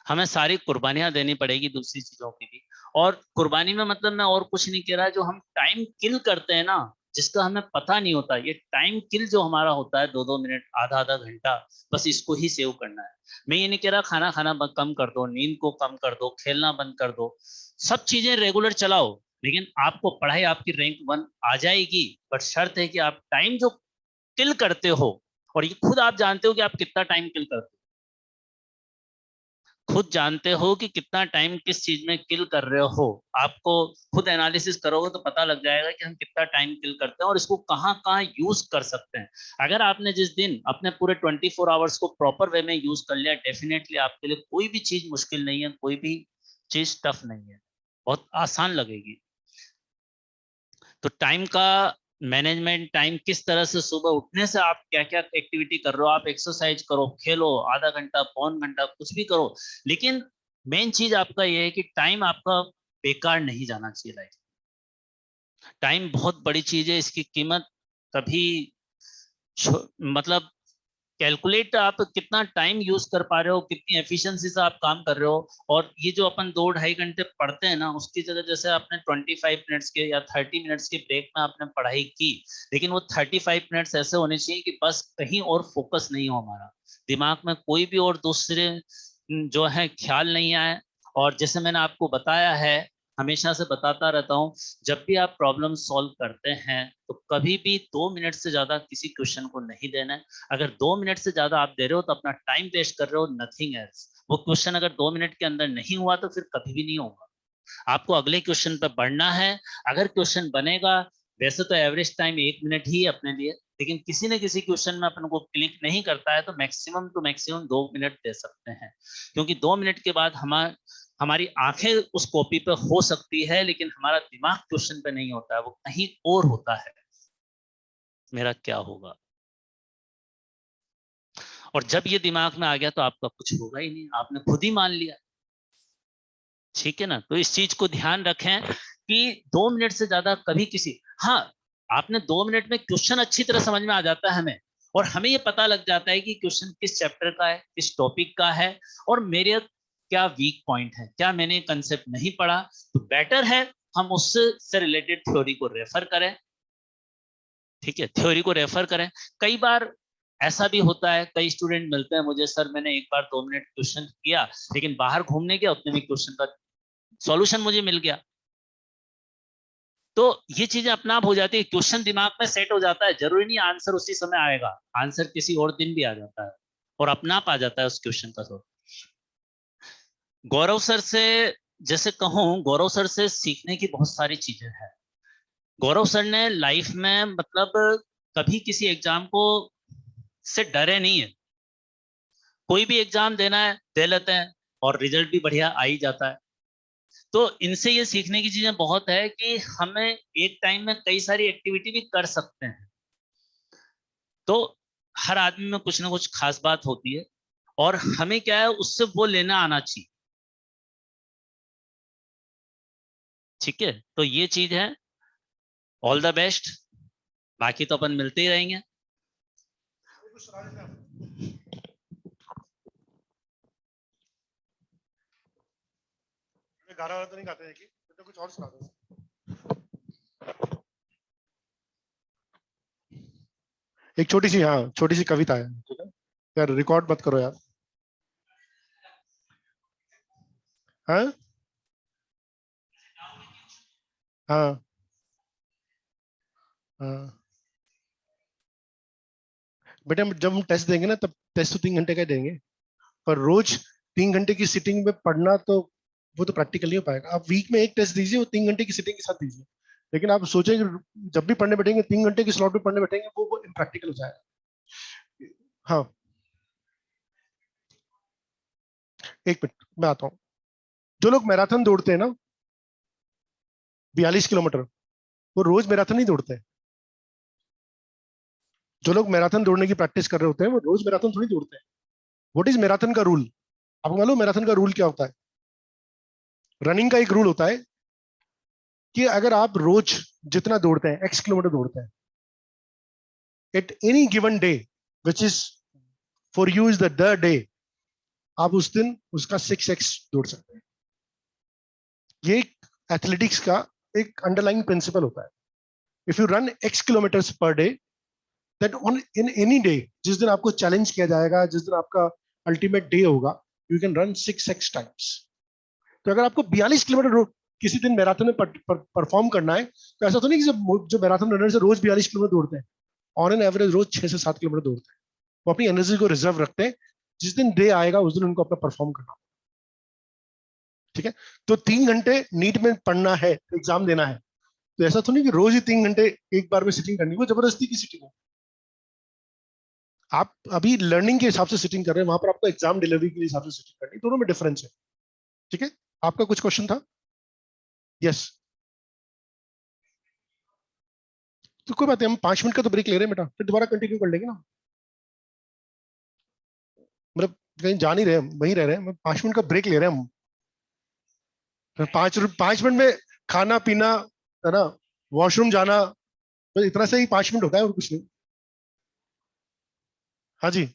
हमें सारी कुर्बानियां देनी पड़ेगी दूसरी चीजों की भी। और कुर्बानी में मतलब मैं और कुछ नहीं कह रहा, जो हम टाइम किल करते हैं ना, जिसका हमें पता नहीं होता, ये टाइम किल जो हमारा होता है 2-2 मिनट, आधा-आधा घंटा, बस इसको ही सेव करना है। मैं ये नहीं कह रहा खाना खाना कम कर दो, नींद को कम कर दो, खेलना बंद कर दो, सब चीजें रेगुलर चलाओ, लेकिन आपको पढ़ाई आपकी रैंक 1 आ जाएगी। बट शर्त है कि आप टाइम जो किल करते हो, और ये खुद आप जानते हो कि आप कितना टाइम किल करते हो, खुद जानते हो कि कितना टाइम किस चीज में किल कर रहे हो। आपको खुद एनालिसिस करोगे तो पता लग जाएगा कि हम कितना टाइम किल करते हैं और इसको कहाँ कहाँ यूज कर सकते हैं। अगर आपने जिस दिन अपने पूरे 24 आवर्स को प्रॉपर वे में यूज कर लिया, डेफिनेटली आपके लिए कोई भी चीज मुश्किल नहीं है, कोई भी चीज टफ नहीं है, बहुत आसान लगेगी। तो टाइम का मैनेजमेंट, टाइम किस तरह से, सुबह उठने से आप क्या क्या एक्टिविटी कर रहे हो, आप एक्सरसाइज करो, खेलो, आधा घंटा, पौन घंटा, कुछ भी करो, लेकिन मेन चीज आपका ये है कि टाइम आपका बेकार नहीं जाना चाहिए लाइफ। टाइम बहुत बड़ी चीज है, इसकी कीमत कभी मतलब कैलकुलेट आप कितना टाइम यूज कर पा रहे हो, कितनी एफिशिएंसी से आप काम कर रहे हो। और ये जो अपन 2-2.5 घंटे पढ़ते हैं ना, उसकी जगह जैसे आपने 25 मिनट्स के या 30 मिनट्स के ब्रेक में आपने पढ़ाई की, लेकिन वो 35 मिनट्स ऐसे होने चाहिए कि बस कहीं और फोकस नहीं हो, हमारा दिमाग में कोई भी और दूसरे जो है ख्याल नहीं आए। और जैसे मैंने आपको बताया है, हमेशा से बताता रहता हूँ, जब भी आप प्रॉब्लम सॉल्व करते हैं तो कभी भी 2 मिनट से ज्यादा किसी क्वेश्चन को नहीं देना है। अगर 2 मिनट से ज्यादा आप दे रहे हो तो अपना टाइम वेस्ट कर रहे हो, नथिंग एल्स। वो क्वेश्चन अगर 2 मिनट के अंदर नहीं हुआ तो फिर कभी भी नहीं होगा। आपको अगले क्वेश्चन पर बढ़ना है। अगर क्वेश्चन बनेगा, वैसे तो एवरेज टाइम 1 मिनट ही है अपने लिए, लेकिन किसी न किसी क्वेश्चन में अपन को क्लिक नहीं करता है तो मैक्सिमम टू मैक्सिमम 2 मिनट दे सकते हैं, क्योंकि 2 मिनट के बाद हमारी आंखें उस कॉपी पे हो सकती है, लेकिन हमारा दिमाग क्वेश्चन पे नहीं होता है, वो कहीं और होता है, मेरा क्या होगा। और जब ये दिमाग में आ गया तो आपका कुछ होगा ही नहीं, आपने खुद ही मान लिया। ठीक है ना, तो इस चीज को ध्यान रखें कि 2 मिनट से ज्यादा कभी किसी, हाँ, आपने 2 मिनट में क्वेश्चन अच्छी तरह समझ में आ जाता है हमें, और हमें ये पता लग जाता है कि क्वेश्चन किस चैप्टर का है, किस टॉपिक का है, और मेरे क्या वीक पॉइंट है, क्या मैंने कंसेप्ट नहीं पढ़ा। तो बेटर है हम उससे रिलेटेड थ्योरी को रेफर करें। ठीक है, थ्योरी को रेफर करें। कई बार ऐसा भी होता है, कई स्टूडेंट मिलते हैं मुझे, सर मैंने एक बार 2 मिनट क्वेश्चन किया, लेकिन बाहर घूमने गया, उतने में क्वेश्चन का सॉल्यूशन मुझे मिल गया। तो ये चीजें अपना आप हो जाती है, क्वेश्चन दिमाग में सेट हो जाता है, जरूरी नहीं आंसर उसी समय आएगा, आंसर किसी और दिन भी आ जाता है और अपना आप आ जाता है उस क्वेश्चन का। तो गौरव सर से, जैसे कहूँ, गौरव सर से सीखने की बहुत सारी चीजें हैं। गौरव सर ने लाइफ में मतलब कभी किसी एग्जाम को से डरे नहीं है, कोई भी एग्जाम देना है दे लेते हैं और रिजल्ट भी बढ़िया आ ही जाता है। तो इनसे ये सीखने की चीजें बहुत है कि हमें एक टाइम में कई सारी एक्टिविटी भी कर सकते हैं। तो हर आदमी में कुछ ना कुछ खास बात होती है, और हमें क्या है उससे वो लेना आना चाहिए। ठीक है, तो ये चीज है। ऑल द बेस्ट, बाकी तो अपन मिलते ही रहेंगे। गाना वाला तो नहीं गाते हैं कि तो कुछ और सुना दो। एक छोटी सी, हाँ छोटी सी कविता है, ठीक है यार, रिकॉर्ड मत करो यार। हाँ हाँ हाँ बेटा, जब हम टेस्ट देंगे ना, तब टेस्ट तो 3 घंटे का देंगे, पर रोज 3 घंटे की सिटिंग में पढ़ना तो वो तो प्रैक्टिकल नहीं हो पाएगा। आप वीक में एक टेस्ट दीजिए, वो 3 घंटे की सिटिंग के साथ दीजिए, लेकिन आप सोचेंगे जब भी पढ़ने बैठेंगे 3 घंटे की स्लॉट में पढ़ने बैठेंगे, वो इम्प्रैक्टिकल हो जाएगा। हाँ, एक मिनट मैं आता हूँ। जो लोग मैराथन दौड़ते हैं ना, 42 किलोमीटर, वो रोज मैराथन नहीं दौड़ते हैं। जो लोग मैराथन दौड़ने की प्रैक्टिस कर रहे होते हैं, वो रोज मैराथन थोड़ी दौड़ते हैं। व्हाट इज मैराथन का रूल? आपको मालूम मैराथन का रूल क्या होता है? रनिंग का एक रूल होता है कि अगर आप रोज जितना दौड़ते हैं, x किलोमीटर दौड़ते हैं, at any given day which is for you is the day, आप उस दिन उसका 6x दौड़ सकते हैं। ये एथलेटिक्स का एक अंडरलाइंग प्रिंसिपल होता है। If you run x kilometres per day, that on in any day, जिस दिन आपको चैलेंज किया जाएगा, जिस दिन आपका अल्टीमेट डे होगा, you can run 6x times. तो अगर आपको 42 किलोमीटर किसी दिन मैराथन में परफॉर्म करना है, तो ऐसा तो नहीं कि जो मैराथन रनर से रोज 42 किलोमीटर दौड़ते हैं, ऑन एन एवरेज रोज 6 से 7 किलोमीटर दौड़ते हैं। वो अपनी एनर्जी को रिजर्व रखते हैं, जिस दिन डे आएगा उस दिन उनको अपना परफॉर्म करना। ठीक है, तो 3 घंटे नीट में पढ़ना है, एग्जाम देना है, तो ऐसा तो नहीं कि रोज ही 3 घंटे एक बार में सिटिंग करनी, वो जबरदस्ती की सिटिंग है। आप अभी लर्निंग के हिसाब से सिटिंग कर रहे हैं, वहां पर आपको एग्जाम डिलीवरी के हिसाब से सिटिंग करनी, दोनों में डिफरेंस है। ठीक है, आपका कुछ क्वेश्चन था? यस। तो कोई बात नहीं, हम 5 मिनट का तो ब्रेक ले रहे हैं बेटा, फिर दोबारा कंटिन्यू कर लेंगे ना। मतलब कहीं जा नहीं रहे, वहीं रह रहे हैं, 5 मिनट का ब्रेक ले रहे हैं हम। फिर 5 मिनट में खाना पीना, है ना, वॉशरूम जाना, बस इतना से ही 5 मिनट होता है, और कुछ नहीं। हाँ जी।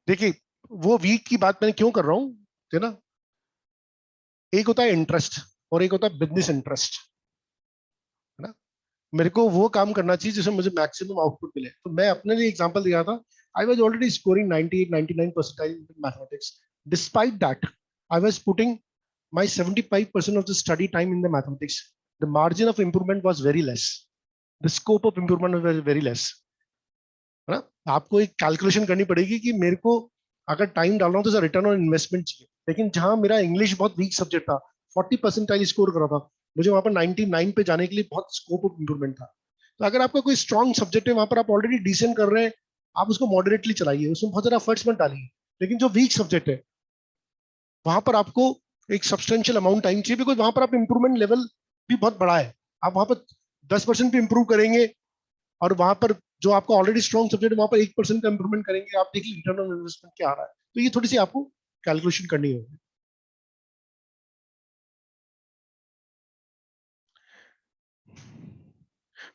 देखिए, वो वीक की बात मैंने क्यों कर रहा हूँ, है ना, एक होता है इंटरेस्ट और एक होता है बिजनेस इंटरेस्ट, है ना। मेरे को वो काम करना चाहिए जिसमें मुझे मैक्सिमम आउटपुट मिले। तो मैं अपने लिए एग्जांपल दिया था, I was already scoring 98-99 percentile in mathematics. Despite that, I was putting my 75% of the study time in the mathematics. The margin of improvement was very less, the scope of improvement was very less, है ना। आपको एक calculation करनी पड़ेगी कि मेरे को अगर टाइम डाल रहा हूँ तो रिटर्न ऑन इन्वेस्टमेंट चाहिए। लेकिन जहां मेरा इंग्लिश बहुत वीक सब्जेक्ट था, 40 परसेंटाइल स्कोर करा था, मुझे वहां पर 99 पे जाने के लिए बहुत स्कोप ऑफ इंप्रूवमेंट था। तो अगर आपका कोई स्ट्रॉन्ग सब्जेक्ट है, वहां पर आप ऑलरेडी डिसेंट कर रहे हैं, आप उसको मॉडरेटली चलाइए, उसमें बहुत ज्यादा एफर्ट्स मत डालिए। लेकिन जो वीक सब्जेक्ट है, वहां पर आपको एक सब्सटेंशियल अमाउंट टाइम चाहिए, बिकॉज वहां पर आप इंप्रूवमेंट लेवल भी बहुत बड़ा है। आप वहां पर 10% भी इंप्रूव करेंगे, और वहां पर जो आपका ऑलरेडी स्ट्रॉन्ग सब्जेक्ट है, वहां पर 1% का इंप्रूवमेंट करेंगे, आप देखिए रिटर्न ऑन इन्वेस्टमेंट क्या आ रहा है। तो ये थोड़ी सी आपको कैलकुलेशन करनी होगी।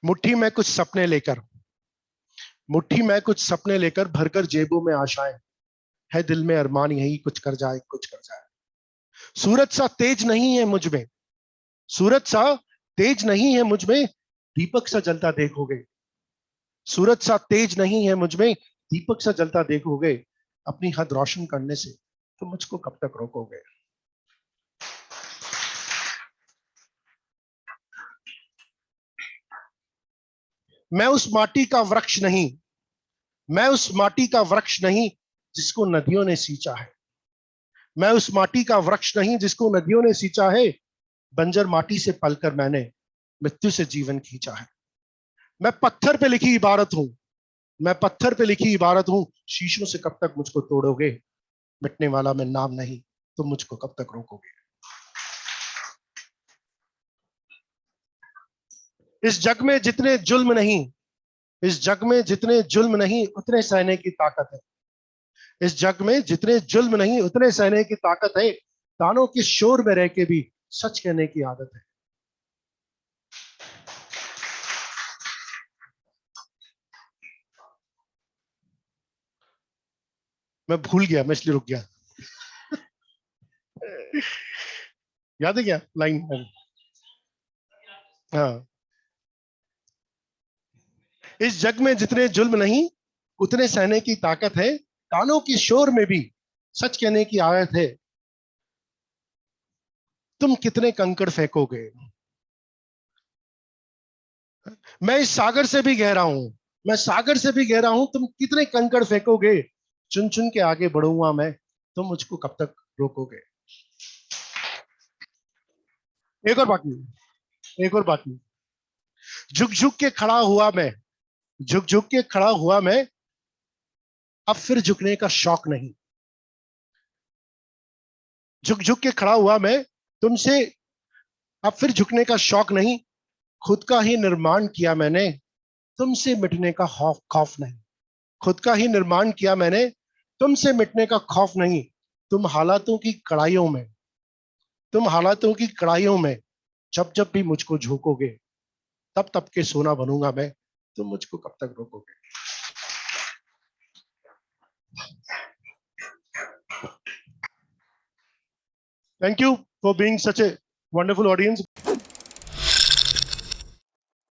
मुट्ठी में कुछ सपने लेकर, मुट्ठी में कुछ सपने लेकर, भरकर जेबों में आशाएं, है दिल में अरमान यही कुछ कर जाए, कुछ कर जाए। सूरज सा तेज नहीं है मुझ में, सूरज सा तेज नहीं है मुझ में, दीपक सा जलता देखोगे। सूरज सा तेज नहीं है मुझ में, दीपक सा जलता देखोगे। अपनी हद रोशन करने से तो मुझको कब तक रोकोगे। मैं उस माटी का वृक्ष नहीं, मैं उस माटी का वृक्ष नहीं जिसको नदियों ने सींचा है। मैं उस माटी का वृक्ष नहीं जिसको नदियों ने सींचा है। बंजर माटी से पलकर मैंने मृत्यु से जीवन खींचा है। मैं पत्थर पे लिखी इबारत हूं, मैं पत्थर पे लिखी इबारत हूं। शीशों से कब तक मुझको तोड़ोगे, मिटने वाला मैं नाम नहीं, तुम मुझको कब तक रोकोगे। इस जग में जितने जुल्म नहीं, इस जग में जितने जुल्म नहीं, उतने सहने की ताकत है। इस जग में जितने जुल्म नहीं, उतने सहने की ताकत है। तानों के शोर में रह के भी सच कहने की आदत है। मैं भूल गया, मैं इसलिए रुक गया। याद है क्या लाइन? हाँ, इस जग में जितने जुल्म नहीं उतने सहने की ताकत है, कानों के शोर में भी सच कहने की आदत है। तुम कितने कंकड़ फेंकोगे? मैं इस सागर से भी गहरा हूं, मैं सागर से भी गहरा हूं, तुम कितने कंकड़ फेंकोगे? चुन चुन के आगे बढ़ूंगा मैं, तुम मुझको कब तक रोकोगे? एक और बाकी, एक और बाकी। झुक झुक के खड़ा हुआ मैं, झुक झुक के खड़ा हुआ मैं, अब फिर झुकने का शौक नहीं। झुक झुक के खड़ा हुआ मैं तुमसे, अब फिर झुकने का शौक नहीं। खुद का ही निर्माण किया मैंने, तुमसे मिटने का खौफ नहीं। खुद का ही निर्माण किया मैंने, तुमसे मिटने का खौफ नहीं। तुम हालातों की कड़ाइयों में, तुम हालातों की कड़ाइयों में जब जब भी मुझको झोंकोगे, तब तब के सोना बनूंगा मैं, तुम मुझको कब तक रोकोगे? Thank you for being such a wonderful audience.